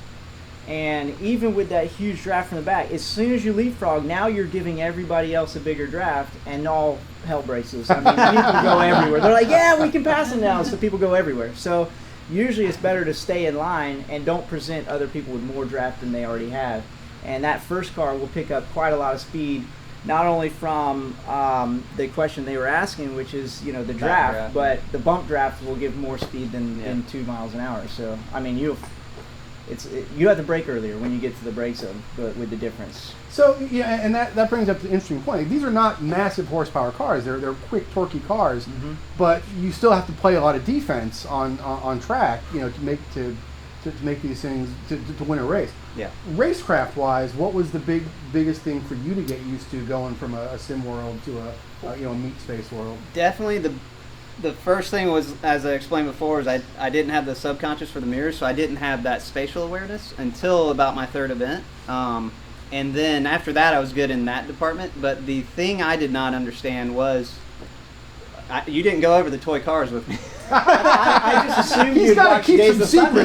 [SPEAKER 2] And even with that huge draft from the back, as soon as you leapfrog, now you're giving everybody else a bigger draft, and all hell breaks. I mean, people go everywhere. They're like, yeah, we can pass them now, so people go everywhere. So usually it's better to stay in line and don't present other people with more draft than they already have. And that first car will pick up quite a lot of speed, not only from the question they were asking, which is the draft, but the bump draft will give more speed than 2 miles an hour. So I mean, you have to brake earlier when you get to the brake zone, but with the difference.
[SPEAKER 1] So yeah, and that brings up the interesting point. These are not massive horsepower cars; they're quick, torquey cars, but you still have to play a lot of defense on track, to make these things to win a race.
[SPEAKER 3] Yeah. Racecraft
[SPEAKER 1] wise, what was the biggest thing for you to get used to going from a sim world to a meat space world?
[SPEAKER 3] Definitely the first thing was, as I explained before, is I didn't have the subconscious for the mirrors, so I didn't have that spatial awareness until about my third event. And then after that, I was good in that department. But the thing I did not understand was, you didn't go over the toy cars with me.
[SPEAKER 2] I just assumed
[SPEAKER 1] you'd watch Days of Thunder.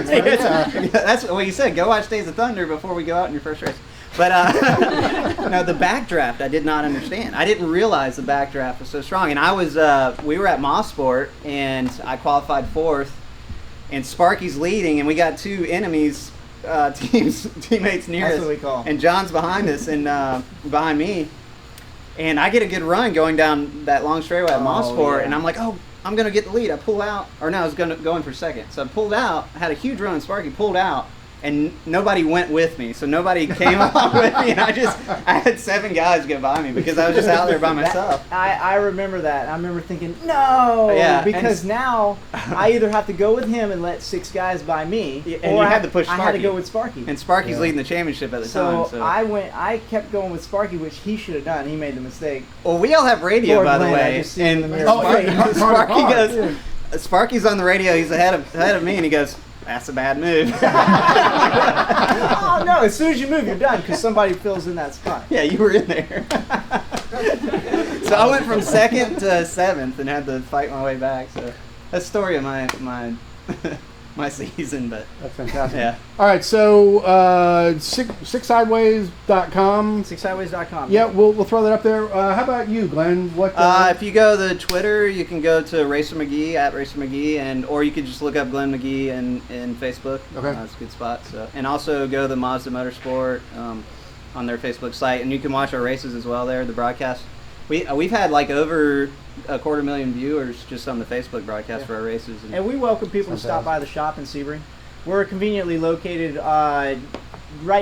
[SPEAKER 3] That's what you said. Go watch Days of Thunder before we go out in your first race. But no, the backdraft I did not understand. I didn't realize the backdraft was so strong. And we were at Motorsports, and I qualified 4th, and Sparky's leading, and we got 2 enemies, teammates near us.
[SPEAKER 2] That's what we call.
[SPEAKER 3] And John's behind us and behind me. And I get a good run going down that long straightaway at Motorsport, and I'm like, I'm going to get the lead. I pull out. Or no, I was going for second. So I pulled out, had a huge run, and Sparky pulled out. and nobody went with me, so nobody came along with me, and I had 7 guys go by me because I was just out there by myself.
[SPEAKER 2] I remember that. I remember thinking, no,
[SPEAKER 3] Yeah,
[SPEAKER 2] because now I either have to go with him and let 6 guys by me,
[SPEAKER 3] and
[SPEAKER 2] or
[SPEAKER 3] you had to push
[SPEAKER 2] I had to
[SPEAKER 3] Sparky.
[SPEAKER 2] go with Sparky.
[SPEAKER 3] And Sparky's leading the championship at the
[SPEAKER 2] So
[SPEAKER 3] time. So
[SPEAKER 2] I kept going with Sparky, which he should have done. He made the mistake.
[SPEAKER 3] well, we all have radio,
[SPEAKER 2] Poor
[SPEAKER 3] by the
[SPEAKER 2] Glenn, I
[SPEAKER 3] way,
[SPEAKER 2] just see him in the
[SPEAKER 3] and
[SPEAKER 2] mirror.
[SPEAKER 3] Sparky
[SPEAKER 1] car,
[SPEAKER 3] goes. Sparky's on the radio. He's ahead of me, and he goes, "That's a bad move."
[SPEAKER 2] Oh no! As soon as you move, you're done because somebody fills in that spot.
[SPEAKER 3] Yeah, you were in there. So I went from 2nd to 7th and had to fight my way back. So that's the story of my my season, but
[SPEAKER 1] That's fantastic.
[SPEAKER 3] yeah.
[SPEAKER 1] All right, so sixsideways.com.
[SPEAKER 2] Sixsideways.com.
[SPEAKER 1] Yeah, we'll throw that up there. How about you, Glenn? What?
[SPEAKER 3] If you go to Twitter, you can go to Racer McGee at Racer McGee, or you could just look up Glenn McGee in Facebook.
[SPEAKER 1] Okay.
[SPEAKER 3] That's a good spot. So, and also go to Mazda Motorsport on their Facebook site, and you can watch our races as well there. The broadcast. We've had like over 250,000 viewers just on the Facebook broadcast for our races.
[SPEAKER 2] And we welcome people to stop by the shop in Sebring. We're conveniently located right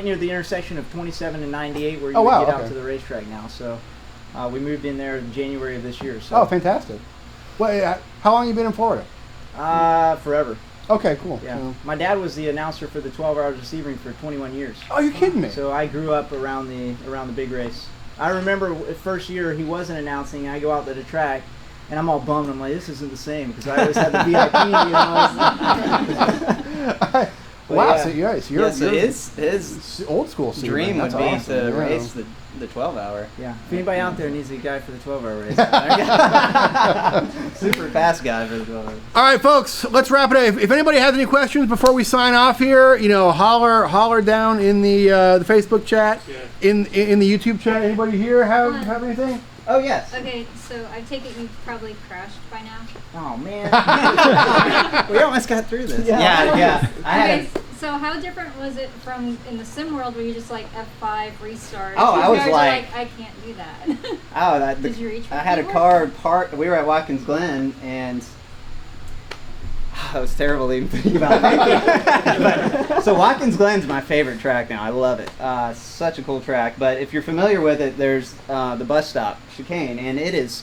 [SPEAKER 2] near the intersection of 27 and 98, where you can get out to the racetrack now. So we moved in there in January of this year. So.
[SPEAKER 1] Oh, fantastic. Well, how long have you been in Florida?
[SPEAKER 2] Forever.
[SPEAKER 1] Okay, cool.
[SPEAKER 2] Yeah.
[SPEAKER 1] So-
[SPEAKER 2] My dad was the announcer for the 12 Hours of Sebring for 21 years.
[SPEAKER 1] Oh, you're kidding me.
[SPEAKER 2] So I grew up around the big race. I remember the first year he wasn't announcing. I go out to the track, and I'm all bummed. I'm like, this isn't the same because I always had the VIP.
[SPEAKER 1] Wow,
[SPEAKER 2] yeah.
[SPEAKER 1] so you're
[SPEAKER 3] his
[SPEAKER 1] old school
[SPEAKER 3] dream would
[SPEAKER 1] That's
[SPEAKER 3] be
[SPEAKER 1] awesome.
[SPEAKER 3] to
[SPEAKER 1] Yeah.
[SPEAKER 3] race the 12-hour.
[SPEAKER 2] Yeah. If anybody out there needs a guy for the 12-hour race,
[SPEAKER 3] Super fast guy for the 12-hour.
[SPEAKER 1] All right, folks, let's wrap it up. If anybody has any questions before we sign off here, holler down in the Facebook chat, in the YouTube chat. Anybody here have anything?
[SPEAKER 3] Oh yes.
[SPEAKER 5] Okay, so I take it you've probably crashed by now.
[SPEAKER 2] oh man.
[SPEAKER 3] We almost got through this.
[SPEAKER 2] Yeah.
[SPEAKER 3] Yeah. I had
[SPEAKER 5] Okay, so how different was it from in the sim world where you just like F5 restart?
[SPEAKER 3] Oh, I was
[SPEAKER 5] compared to,
[SPEAKER 3] like-
[SPEAKER 5] I can't do that. Did you reach for
[SPEAKER 3] I had a
[SPEAKER 5] keyboard?
[SPEAKER 3] car parked. We were at Watkins Glen, and it was terrible to even think about it. So Watkins Glen's my favorite track now. I love it. Such a cool track. But if you're familiar with it, there's the bus stop chicane, and it is.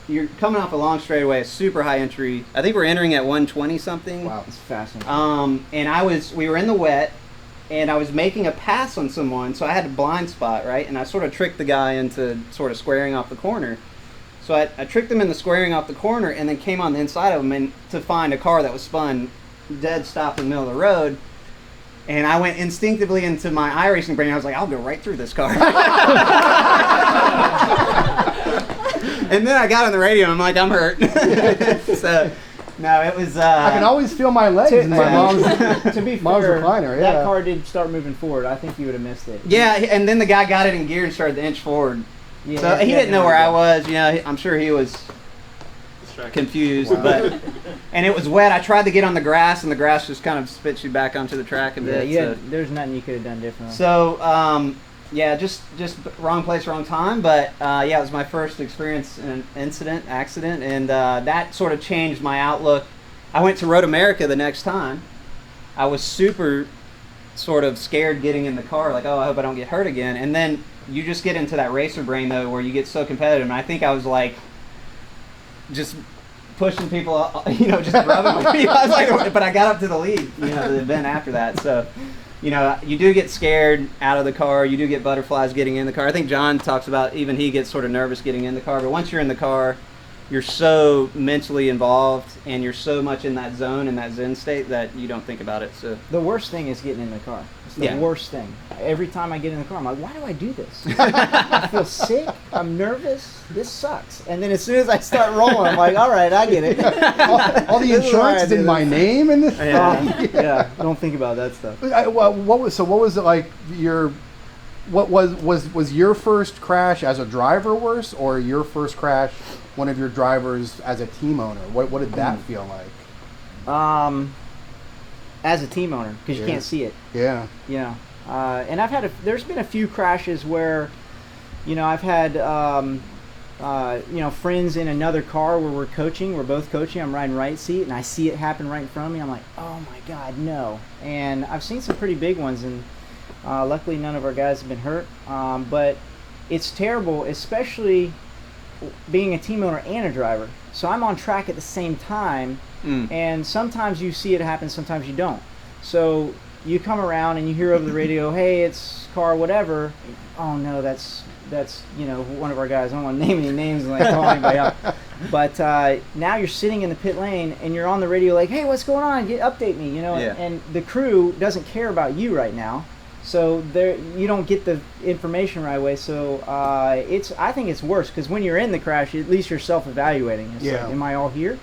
[SPEAKER 3] You're coming off a long straightaway, a super high entry. I think we're entering at 120 something.
[SPEAKER 2] Wow, it's fascinating.
[SPEAKER 3] And we were in the wet, and I was making a pass on someone, so I had a blind spot, right? And I sort of tricked the guy into sort of squaring off the corner. So I tricked him into squaring off the corner, and then came on the inside of him and to find a car that was spun dead stop in the middle of the road. And I went instinctively into my iRacing brain. I was like, I'll go right through this car. And then I got on the radio, and I'm like, I'm hurt. So, no, it was...
[SPEAKER 1] I can always feel my legs in my mom's
[SPEAKER 2] To be
[SPEAKER 1] mom's
[SPEAKER 2] fair,
[SPEAKER 1] recliner.
[SPEAKER 2] that
[SPEAKER 1] Yeah.
[SPEAKER 2] car did start moving forward. I think you would have missed it.
[SPEAKER 3] Yeah, and then the guy got it in gear and started to inch forward.
[SPEAKER 2] Yeah,
[SPEAKER 3] So he
[SPEAKER 2] had
[SPEAKER 3] didn't know
[SPEAKER 2] no
[SPEAKER 3] where I
[SPEAKER 2] idea.
[SPEAKER 3] was. I'm sure he was confused.
[SPEAKER 1] Wow.
[SPEAKER 3] But and it was wet. I tried to get on the grass, and the grass just kind of spits you back onto the track a bit.
[SPEAKER 2] Yeah, there's nothing you could have done differently.
[SPEAKER 3] So yeah, just wrong place, wrong time. But yeah, it was my first experience in an accident, and that sort of changed my outlook. I went to Road America the next time. I was super sort of scared getting in the car, like, oh, I hope I don't get hurt again. And then you just get into that racer brain, though, where you get so competitive. And I think I was like, just pushing people, just rubbing people. I was like, but I got up to the lead, the event after that. So, you do get scared out of the car. You do get butterflies getting in the car. I think John talks about even he gets sort of nervous getting in the car. But once you're in the car, you're so mentally involved, and you're so much in that zone, in that zen state, that you don't think about it. So
[SPEAKER 2] The worst thing is getting in the car. It's the worst thing. Every time I get in the car, I'm like, why do I do this? I feel sick. I'm nervous. This sucks. And then as soon as I start rolling, I'm like, all right, I get it.
[SPEAKER 1] all the
[SPEAKER 2] This is why I
[SPEAKER 1] insurance is
[SPEAKER 2] do
[SPEAKER 1] in
[SPEAKER 2] this.
[SPEAKER 1] my name in this.
[SPEAKER 2] Yeah, don't think about that stuff.
[SPEAKER 1] What was it like? What was your first crash as a driver worse, or your first crash, one of your drivers as a team owner? What did that feel like?
[SPEAKER 2] As a team owner, because you
[SPEAKER 1] Yeah.
[SPEAKER 2] can't see it.
[SPEAKER 1] Yeah.
[SPEAKER 2] And there's been a few crashes where, I've had friends in another car where we're coaching. We're both coaching. I'm riding right seat, and I see it happen right in front of me. I'm like, oh my God, no. And I've seen some pretty big ones, and luckily none of our guys have been hurt. But it's terrible, especially being a team owner and a driver. So I'm on track at the same time, and sometimes you see it happen, sometimes you don't. So you come around and you hear over the radio, hey, it's car whatever. Oh no, that's one of our guys. I don't want to name any names and call anybody out. But now you're sitting in the pit lane and you're on the radio like, hey, what's going on? Update me, and the crew doesn't care about you right now. So you don't get the information right away. So I think it's worse because when you're in the crash, at least you're self-evaluating. It's like, am I all here?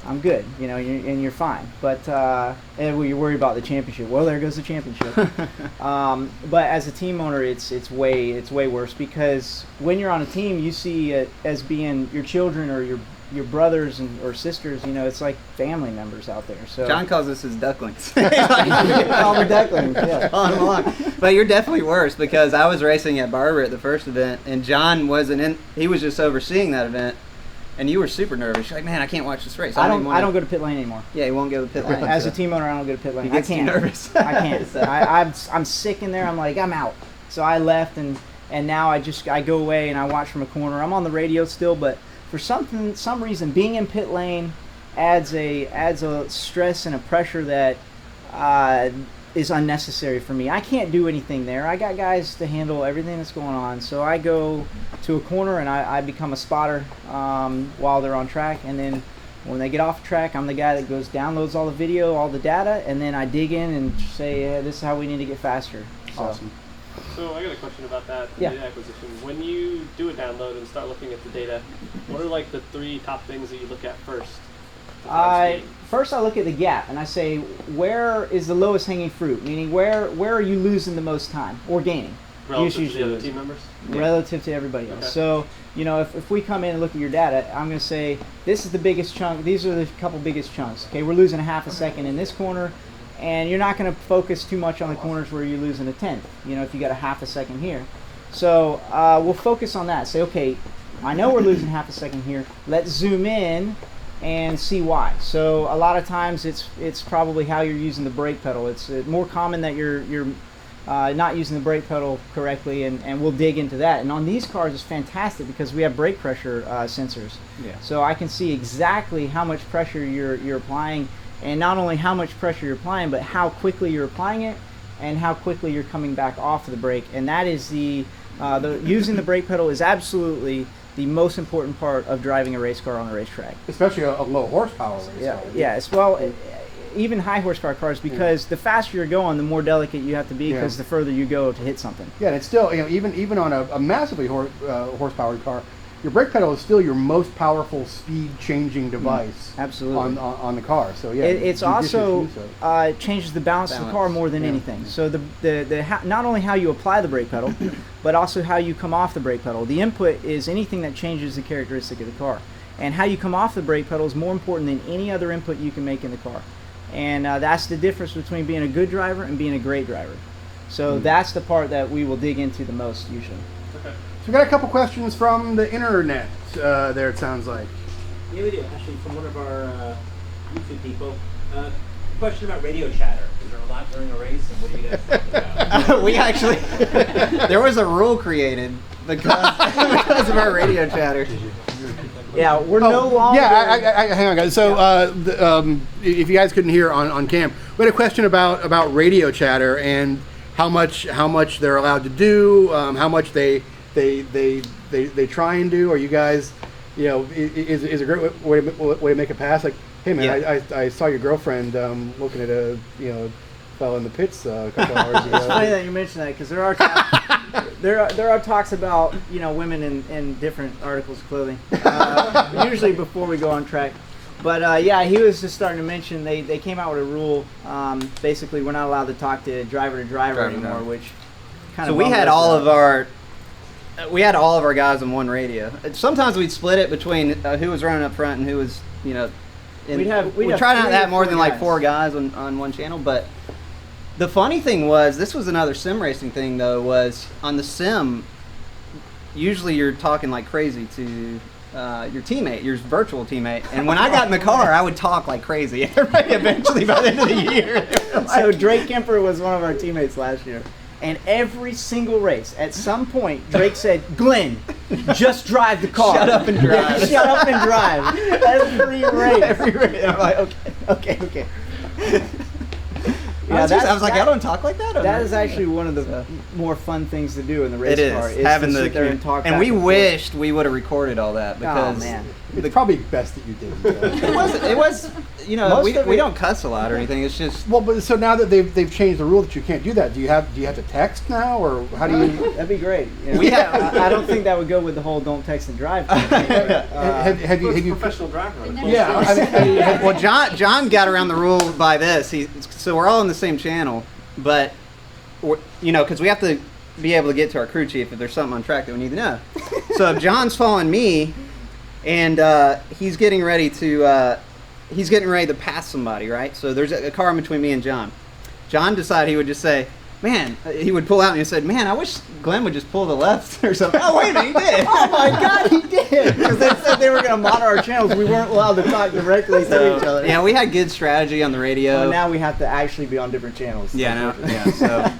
[SPEAKER 2] I'm good, and you're fine. But you're worried about the championship. Well, there goes the championship. But as a team owner, it's way worse because when you're on a team, you see it as being your children or your brothers or sisters. It's like family members out there. So
[SPEAKER 3] John calls us his ducklings.
[SPEAKER 2] All the ducklings, yeah.
[SPEAKER 3] Calling them along. But you're definitely worse because I was racing at Barber at the first event, and John wasn't in. He was just overseeing that event. And you were super nervous. You're like, man, I can't watch this race.
[SPEAKER 2] I don't go to pit lane anymore.
[SPEAKER 3] Yeah, he won't go to pit lane.
[SPEAKER 2] As a team owner, I don't go to pit lane.
[SPEAKER 3] He gets too nervous.
[SPEAKER 2] I can't. I'm sick in there. I'm like, I'm out. So I left, and now I go away and I watch from a corner. I'm on the radio still, but for some reason, being in pit lane adds a stress and a pressure that is unnecessary for me. I can't do anything there. I got guys to handle everything that's going on. So I go to a corner and I become a spotter while they're on track. And then when they get off track, I'm the guy that goes downloads all the video, all the data, and then I dig in and say, hey, this is how we need to get faster.
[SPEAKER 1] Awesome.
[SPEAKER 6] So I got a question about that
[SPEAKER 2] Yeah.
[SPEAKER 6] data acquisition. When you do a download and start looking at the data, what are the 3 top things that you look at first?
[SPEAKER 2] First, I look at the gap and I say, where is the lowest hanging fruit? Meaning, where are you losing the most time or gaining?
[SPEAKER 6] Relative
[SPEAKER 2] Usually
[SPEAKER 6] to the other
[SPEAKER 2] losing.
[SPEAKER 6] team members?
[SPEAKER 2] Relative to everybody else.
[SPEAKER 6] Okay.
[SPEAKER 2] So, if we come in and look at your data, I'm going to say, this is the biggest chunk. These are the couple biggest chunks. Okay, we're losing a half a second in this corner, and you're not going to focus too much on the corners where you're losing a tenth, if you got a half a second here. So we'll focus on that. Say, okay, I know we're losing half a second here. Let's zoom in and see why. So a lot of times it's probably how you're using the brake pedal. It's more common that you're not using the brake pedal correctly, and we'll dig into that. And on these cars, it's fantastic because we have brake pressure sensors.
[SPEAKER 3] Yeah.
[SPEAKER 2] So I can see exactly how much pressure you're applying, and not only how much pressure you're applying, but how quickly you're applying it and how quickly you're coming back off of the brake. And that is the using the brake pedal is absolutely the most important part of driving a race car on a racetrack.
[SPEAKER 1] Especially a low horsepower race car.
[SPEAKER 2] Yes. Well, even high horsepower cars, because the faster you're going, the more delicate you have to be, because the further you go to hit something.
[SPEAKER 1] Yeah, and it's still, even on a massively horsepowered car, your brake pedal is still your most powerful speed changing device.
[SPEAKER 2] Absolutely.
[SPEAKER 1] on the car. So yeah,
[SPEAKER 2] it's also changes the balance of the car more than anything. So not only how you apply the brake pedal, but also how you come off the brake pedal. The input is anything that changes the characteristic of the car, and how you come off the brake pedal is more important than any other input you can make in the car. And that's the difference between being a good driver and being a great driver. So that's the part that we will dig into the most usually.
[SPEAKER 6] Okay.
[SPEAKER 1] So we got a couple questions from the internet there, it sounds like.
[SPEAKER 4] Yeah, we do. Actually, from one of our YouTube people. Question about radio chatter. Is there a lot during a race, and what do you guys think about?
[SPEAKER 3] We actually, there was a rule created because of our radio chatter.
[SPEAKER 2] Yeah, we're no longer.
[SPEAKER 1] Yeah, hang on, guys. So, if you guys couldn't hear on cam, we had a question about radio chatter and how much they're allowed to do, how much they try and do. Are you guys, is a great way to make a pass? Like, hey man, I saw your girlfriend looking at a fella in the pits a couple hours ago.
[SPEAKER 2] It's funny that you mention that, because there are talks about women in different articles of clothing, usually before we go on track. But yeah, he was just starting to mention they came out with a rule. Basically, we're not allowed to talk to driver anymore, which kind of.
[SPEAKER 3] So we had all of our guys on one radio. Sometimes we'd split it between who was running up front and who was
[SPEAKER 2] We'd
[SPEAKER 3] try not to have more
[SPEAKER 2] 4
[SPEAKER 3] than
[SPEAKER 2] guys.
[SPEAKER 3] like 4 guys on one channel. But the funny thing was, this was another sim racing thing though, was on the sim, usually you're talking like crazy to your teammate, your virtual teammate. And when I got in the car, I would talk like crazy. Everybody eventually, by the end of the year,
[SPEAKER 2] So Drake Kemper was one of our teammates last year. And every single race, at some point, Drake said, "Glenn, just drive the car.
[SPEAKER 3] Shut up and drive."
[SPEAKER 2] Shut up and drive. Every race.
[SPEAKER 3] Every race. I'm like, okay.
[SPEAKER 2] Yeah,
[SPEAKER 3] I was like, I don't talk like that.
[SPEAKER 2] That is actually one of the more fun things to do in the race
[SPEAKER 3] It
[SPEAKER 2] car.
[SPEAKER 3] is having
[SPEAKER 2] to
[SPEAKER 3] the
[SPEAKER 2] sit there and talk.
[SPEAKER 3] and
[SPEAKER 2] back
[SPEAKER 3] we
[SPEAKER 2] forth.
[SPEAKER 3] wished we would have recorded all that because
[SPEAKER 2] Oh man.
[SPEAKER 1] It's probably best that you didn't.
[SPEAKER 3] it was you know
[SPEAKER 2] Most
[SPEAKER 3] we
[SPEAKER 2] of
[SPEAKER 3] we
[SPEAKER 2] it-
[SPEAKER 3] don't cuss a lot or anything. It's just
[SPEAKER 1] Well, but so now that they've changed the rule that you can't do that, do you have to text now, or how do you?
[SPEAKER 2] That'd be great. You know,
[SPEAKER 3] We have-
[SPEAKER 2] I don't think that would go with the whole "don't text and drive" thing.
[SPEAKER 1] have you?
[SPEAKER 6] Professional driver. on it.
[SPEAKER 1] Yeah. I mean,
[SPEAKER 3] well, John got around the rule by this. So we're all in the same channel, but because we have to be able to get to our crew chief if there's something on track that we need to know. So if John's following me, and he's getting ready to pass somebody, right? So there's a car in between me and John. John decided he would just say, "Man," he would pull out and he said, "Man, I wish Glenn would just pull the left or something." Oh, wait a minute, he did.
[SPEAKER 2] Oh my God, he did! Because they said they were going to monitor our channels. We weren't allowed to talk directly to each other.
[SPEAKER 3] Yeah, we had good strategy on the radio.
[SPEAKER 2] So now we have to actually be on different channels.
[SPEAKER 3] Yeah, so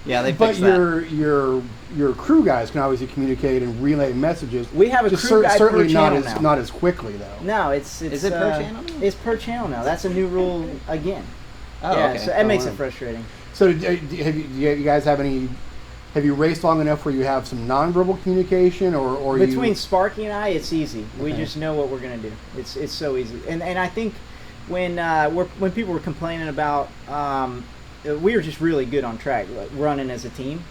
[SPEAKER 3] yeah, they
[SPEAKER 1] but
[SPEAKER 3] fixed that.
[SPEAKER 1] your crew guys can obviously communicate and relay messages.
[SPEAKER 2] We have a
[SPEAKER 1] Just
[SPEAKER 2] crew guy
[SPEAKER 1] certainly
[SPEAKER 2] per
[SPEAKER 1] not
[SPEAKER 2] channel
[SPEAKER 1] as
[SPEAKER 2] now.
[SPEAKER 1] not as quickly though.
[SPEAKER 2] No, it's
[SPEAKER 3] Is it per channel?
[SPEAKER 2] It's per channel now. That's a new rule again.
[SPEAKER 3] Oh,
[SPEAKER 2] yeah,
[SPEAKER 3] okay.
[SPEAKER 2] so that makes
[SPEAKER 1] wow.
[SPEAKER 2] it frustrating.
[SPEAKER 1] So do you guys have any? Have you raced long enough where you have some nonverbal communication, or
[SPEAKER 2] Between
[SPEAKER 1] you?
[SPEAKER 2] Sparky and I, it's easy. We
[SPEAKER 1] Okay.
[SPEAKER 2] just know what we're gonna do. It's so easy. And I think when people were complaining about, we were just really good on track, like, running as a team,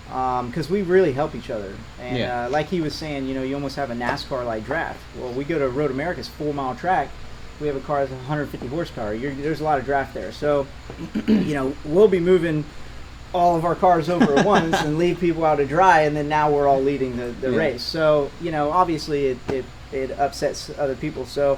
[SPEAKER 2] because we really help each other. And
[SPEAKER 3] Yeah.
[SPEAKER 2] like he was saying, you almost have a NASCAR-like draft. Well, we go to Road America's 4-mile track. We have a car that's 150 horsepower. There's a lot of draft there. So, we'll be moving all of our cars over at once and leave people out to dry, and then now we're all leading the
[SPEAKER 3] Yeah.
[SPEAKER 2] race. So, obviously it upsets other people. So,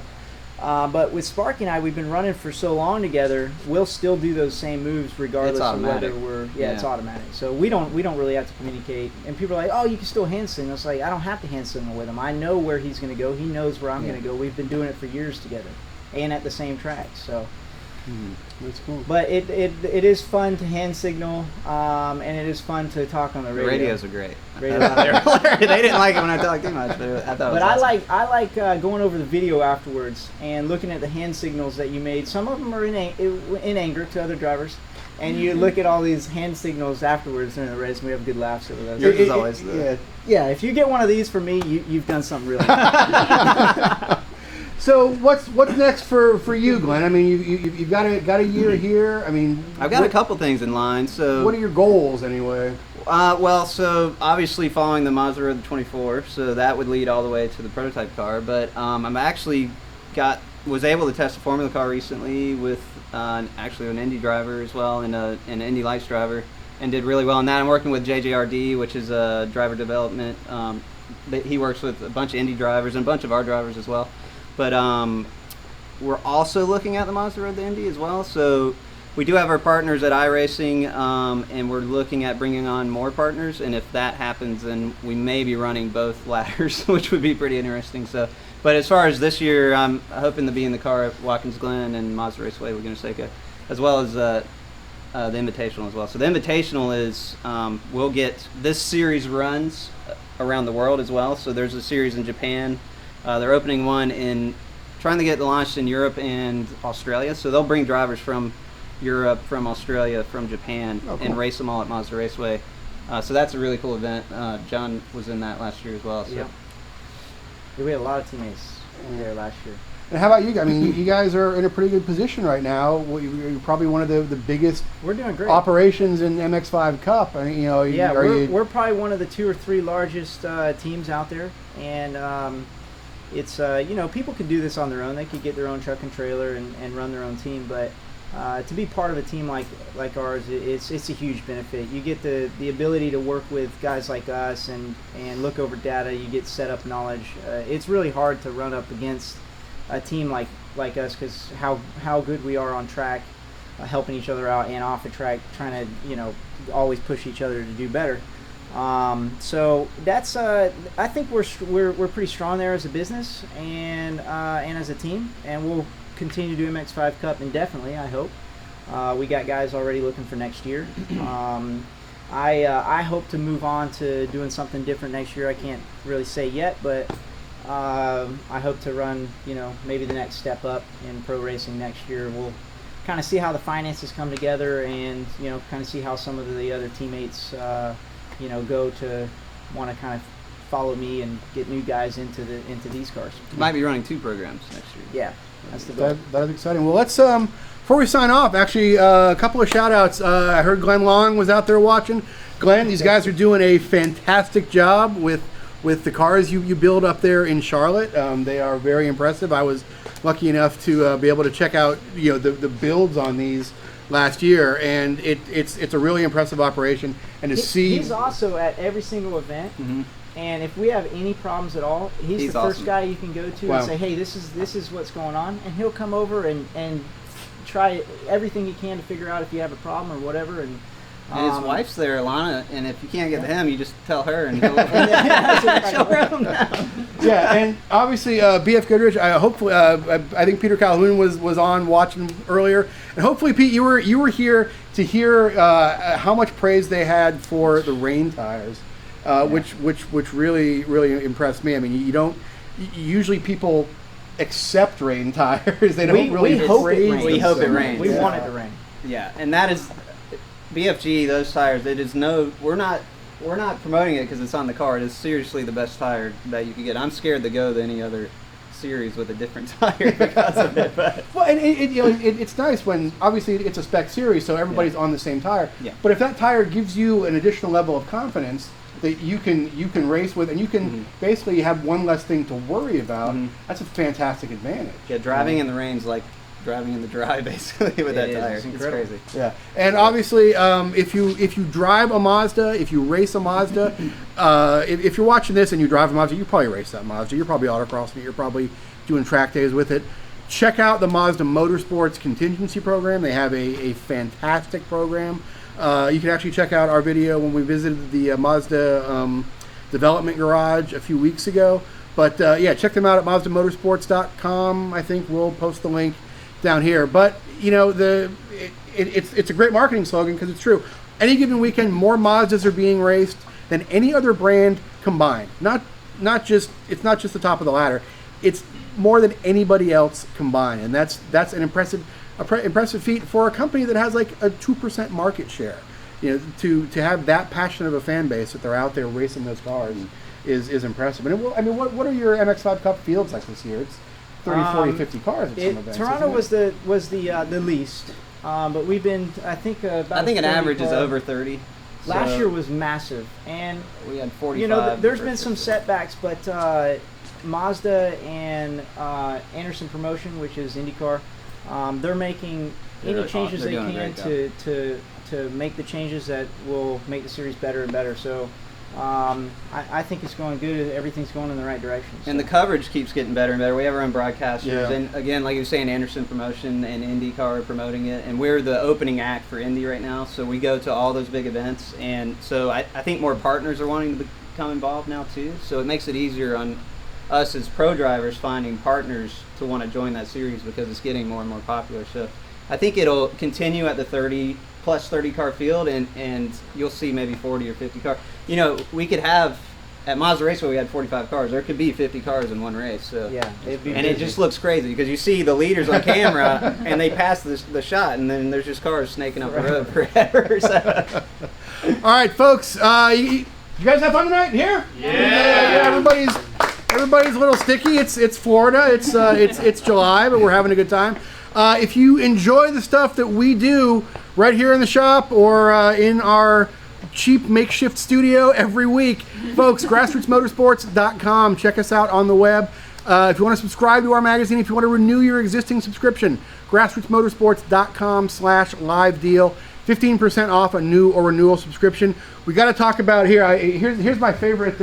[SPEAKER 2] but with Sparky and I, we've been running for so long together. We'll still do those same moves regardless of whether
[SPEAKER 3] automatic.
[SPEAKER 2] we're it's
[SPEAKER 3] Yeah.
[SPEAKER 2] automatic. So we don't really have to communicate. And people are like, "Oh, you can still hand signal." It's like, I don't have to hand signal with him. I know where he's going to go. He knows where I'm
[SPEAKER 3] Yeah.
[SPEAKER 2] going to go. We've been doing it for years together, and at the same track. So.
[SPEAKER 1] That's cool.
[SPEAKER 2] But it is fun to hand signal, and it is fun to talk on the
[SPEAKER 3] The
[SPEAKER 2] radio.
[SPEAKER 3] radios are great.
[SPEAKER 2] Radio.
[SPEAKER 3] They didn't like it when I talked too much, but I thought it was
[SPEAKER 2] But
[SPEAKER 3] awesome.
[SPEAKER 2] I like going over the video afterwards and looking at the hand signals that you made. Some of them are in anger to other drivers, and you look at all these hand signals afterwards during the race, and we have good laughs over those.
[SPEAKER 3] Yours is always the...
[SPEAKER 2] Yeah, if you get one of these from me, you've done something really good.
[SPEAKER 1] So what's next for you, Glenn? I mean, you've got a year here. I mean,
[SPEAKER 3] I've got a couple things in line. So
[SPEAKER 1] What are your goals anyway?
[SPEAKER 3] Well, so obviously following the Mazda Road 24, so that would lead all the way to the prototype car. But I'm actually was able to test a Formula car recently with actually an Indy driver as well and an Indy Lights driver, and did really well in that. I'm working with JJRD, which is a driver development. He works with a bunch of Indy drivers and a bunch of our drivers as well. But we're also looking at the Mazda Road to Indy as well. So we do have our partners at iRacing, and we're looking at bringing on more partners. And if that happens, then we may be running both ladders, which would be pretty interesting. So, but as far as this year, I'm hoping to be in the car at Watkins Glen and Mazda Raceway Laguna Seca, as well as the Invitational as well. So the Invitational is we'll get this series runs around the world as well. So there's a series in Japan. They're opening one trying to get launched in Europe and Australia. So they'll bring drivers from Europe, from Australia, from Japan, and race them all at Mazda Raceway. So that's a really cool event. John was in that last year as well. So.
[SPEAKER 2] Yep. We had a lot of teammates there last year.
[SPEAKER 1] And how about you? I mean, you guys are in a pretty good position right now. You're probably one of the biggest
[SPEAKER 2] We're doing great.
[SPEAKER 1] operations in MX-5 Cup. I mean,
[SPEAKER 2] Yeah,
[SPEAKER 1] are you?
[SPEAKER 2] we're probably one of the 2 or 3 largest teams out there, and it's people could do this on their own. They could get their own truck and trailer and run their own team, but to be part of a team like ours, it's a huge benefit. You get the ability to work with guys like us and look over data. You get setup knowledge. It's really hard to run up against a team like us because how good we are on track, helping each other out, and off the track, trying to always push each other to do better. So that's I think we're pretty strong there as a business and as a team, and we'll continue to do MX-5 Cup indefinitely, I hope. We got guys already looking for next year. I hope to move on to doing something different next year. I can't really say yet, but I hope to run, maybe the next step up in pro racing next year. We'll kind of see how the finances come together, and kind of see how some of the other teammates go to want to kind of follow me and get new guys into these cars.
[SPEAKER 3] You might be running 2 programs next year.
[SPEAKER 2] Yeah, that's the goal.
[SPEAKER 1] That is exciting. Well, let's before we sign off, actually, a couple of shout outs. I heard Glenn Long was out there watching. Glenn, these guys are doing a fantastic job with the cars you build up there in Charlotte. They are very impressive. I was lucky enough to be able to check out the builds on these last year, and it's a really impressive operation. And to see,
[SPEAKER 2] he's also at every single event.
[SPEAKER 3] Mm-hmm.
[SPEAKER 2] And if we have any problems at all, he's the first
[SPEAKER 3] awesome.
[SPEAKER 2] guy you can go to
[SPEAKER 1] Wow.
[SPEAKER 2] and say, hey, this is what's going on, and he'll come over and try everything he can to figure out if you have a problem or whatever. And
[SPEAKER 3] his wife's there, Alana, and if you can't get to him, you just tell her, and he'll
[SPEAKER 2] she'll run him down.
[SPEAKER 1] yeah, and obviously BF Goodrich. I think Peter Calhoun was on watching earlier, and hopefully Pete, you were here to hear how much praise they had for the rain tires, which really impressed me. I mean, usually people accept rain tires. They don't really
[SPEAKER 2] we hope it
[SPEAKER 1] praise
[SPEAKER 2] rains.
[SPEAKER 1] them
[SPEAKER 3] We hope
[SPEAKER 1] so
[SPEAKER 3] it
[SPEAKER 1] much.
[SPEAKER 3] rains.
[SPEAKER 2] We
[SPEAKER 1] Yeah.
[SPEAKER 2] want it to rain.
[SPEAKER 3] Yeah, and that is BFG. Those tires. It is we're not promoting it because it's on the car. It is seriously the best tire that you can get. I'm scared to go to any other series with a different tire because of it. But
[SPEAKER 1] Well, and it's nice when obviously it's a spec series, so everybody's on the same tire.
[SPEAKER 3] Yeah.
[SPEAKER 1] But if that tire gives you an additional level of confidence that you can race with, and you can basically have one less thing to worry about, that's a fantastic advantage.
[SPEAKER 3] yeah, driving in the rain's like driving in the dry, basically, with that
[SPEAKER 2] It is.
[SPEAKER 3] tire.
[SPEAKER 2] It's
[SPEAKER 3] It's
[SPEAKER 2] incredible.
[SPEAKER 3] crazy.
[SPEAKER 1] Yeah, and obviously, if you drive a Mazda, if you race a Mazda, if you're watching this and you drive a Mazda, you probably race that Mazda. You're probably autocrossing it. You're probably doing track days with it. Check out the Mazda Motorsports contingency program. They have a fantastic program. You can actually check out our video when we visited the Mazda development garage a few weeks ago. But yeah, check them out at MazdaMotorsports.com. I think we'll post the link down here. But it's a great marketing slogan because it's true. Any given weekend, more Mazdas are being raced than any other brand combined. Not just the top of the ladder. It's more than anybody else combined, and that's an impressive feat for a company that has like a 2% market share. To have that passionate of a fan base that they're out there racing those cars is impressive. And what are your MX-5 Cup fields like this year? It's 30, 40, 50 cars at some events.
[SPEAKER 2] Toronto
[SPEAKER 1] isn't it?
[SPEAKER 2] was the least, but we've been I think about
[SPEAKER 3] I think an
[SPEAKER 2] 40
[SPEAKER 3] average is
[SPEAKER 2] car.
[SPEAKER 3] over 30.
[SPEAKER 2] Last
[SPEAKER 3] so
[SPEAKER 2] year was massive, and
[SPEAKER 3] we had 45.
[SPEAKER 2] there's been some setbacks, but Mazda and Anderson Promotion, which is IndyCar, they're making any
[SPEAKER 3] They're
[SPEAKER 2] changes they
[SPEAKER 3] doing a
[SPEAKER 2] can
[SPEAKER 3] great
[SPEAKER 2] to make the changes that will make the series better and better. So I think it's going good. Everything's going in the right direction.
[SPEAKER 3] And
[SPEAKER 2] so.
[SPEAKER 3] the coverage keeps getting better and better. We have our own broadcasters,
[SPEAKER 1] Yeah.
[SPEAKER 3] and again, like you were saying, Anderson Promotion and IndyCar are promoting it, and we're the opening act for Indy right now. So we go to all those big events, and so I think more partners are wanting to become involved now too. So it makes it easier on us as pro drivers finding partners to want to join that series because it's getting more and more popular. So I think it'll continue at the 30 car field, and you'll see maybe 40 or 50 cars. We could have at Mazda Raceway we had 45 cars. There could be 50 cars in one race. So
[SPEAKER 2] Yeah, it'd be
[SPEAKER 3] and it
[SPEAKER 2] busy.
[SPEAKER 3] just looks crazy because you see the leaders on camera and they pass the shot, and then there's just cars snaking up the road forever. So.
[SPEAKER 1] All right, folks. You guys have fun tonight here? Yeah. Everybody's a little sticky. It's Florida. It's July, but we're having a good time. If you enjoy the stuff that we do right here in the shop or in our cheap makeshift studio every week, folks, grassrootsmotorsports.com. Check us out on the web. If you want to subscribe to our magazine, if you want to renew your existing subscription, grassrootsmotorsports.com/live deal. 15% off a new or renewal subscription. We got to talk about here. Here's my favorite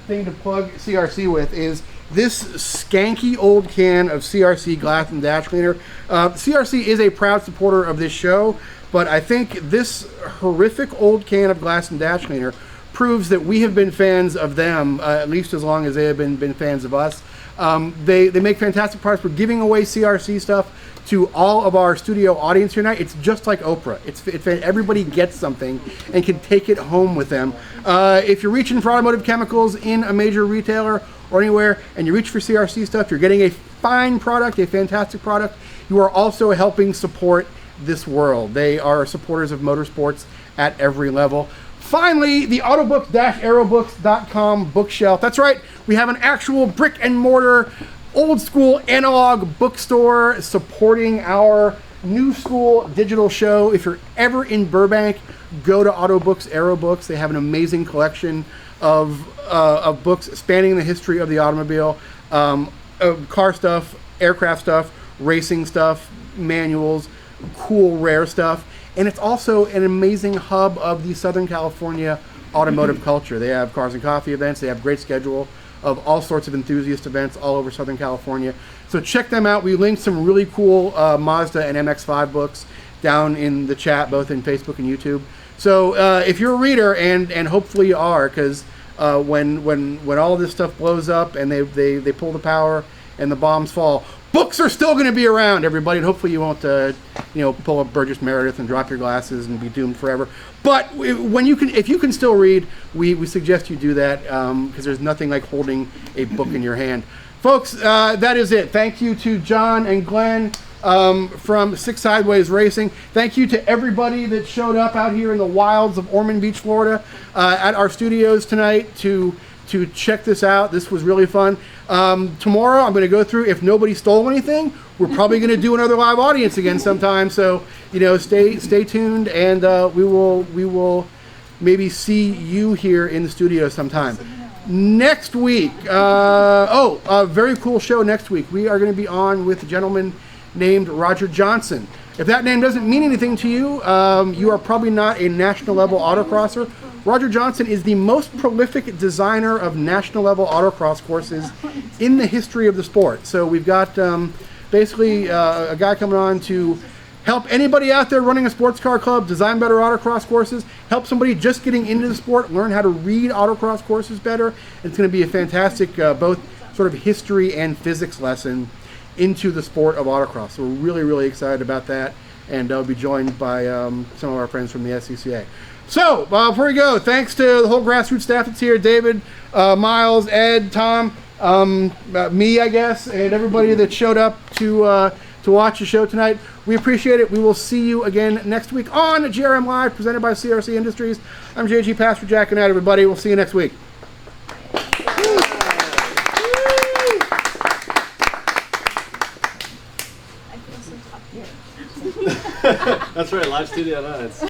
[SPEAKER 1] thing to plug CRC with is this skanky old can of CRC glass and dash cleaner. CRC is a proud supporter of this show, but I think this horrific old can of glass and dash cleaner proves that we have been fans of them at least as long as they have been fans of us. They make fantastic products. We're giving away CRC stuff to all of our studio audience here tonight. It's just like Oprah. It's everybody gets something and can take it home with them. If you're reaching for automotive chemicals in a major retailer or anywhere, and you reach for CRC stuff, you're getting a fine product, a fantastic product. You are also helping support this world. They are supporters of motorsports at every level. Finally, the autobooks-aerobooks.com bookshelf. That's right, we have an actual brick and mortar, old school analog bookstore supporting our new school digital show. If you're ever in Burbank, go to Autobooks Aerobooks. They have an amazing collection of books spanning the history of the automobile, car stuff, aircraft stuff, racing stuff, manuals, cool rare stuff. And it's also an amazing hub of the Southern California automotive culture. They have cars and coffee events. They have a great schedule of all sorts of enthusiast events all over Southern California. So check them out. We linked some really cool Mazda and MX-5 books down in the chat, both in Facebook and YouTube. So if you're a reader, and hopefully you are, because when all this stuff blows up and they pull the power and the bombs fall, books are still going to be around, everybody, and hopefully you won't, pull up Burgess Meredith and drop your glasses and be doomed forever. But if you can still read, we suggest you do that, because there's nothing like holding a book in your hand. Folks, that is it. Thank you to John and Glenn from Six Sideways Racing. Thank you to everybody that showed up out here in the wilds of Ormond Beach, Florida, at our studios tonight to check this out. This was really fun. Tomorrow I'm going to go through, if nobody stole anything, we're probably going to do another live audience again sometime. So, stay tuned, and we will maybe see you here in the studio sometime. Next week, a very cool show next week. We are going to be on with a gentleman named Roger Johnson. If that name doesn't mean anything to you, you are probably not a national level autocrosser. Roger Johnson is the most prolific designer of national level autocross courses in the history of the sport. So we've got basically a guy coming on to help anybody out there running a sports car club design better autocross courses, help somebody just getting into the sport learn how to read autocross courses better. It's going to be a fantastic both sort of history and physics lesson into the sport of autocross. So we're really, really excited about that, and I'll be joined by some of our friends from the SCCA. So, before we go, thanks to the whole Grassroots staff that's here, David, Miles, Ed, Tom, me, I guess, and everybody that showed up to watch the show tonight. We appreciate it. We will see you again next week on GRM Live, presented by CRC Industries. I'm JG Pastor Jack, and everybody. We'll see you next week.
[SPEAKER 6] That's right, live studio nights.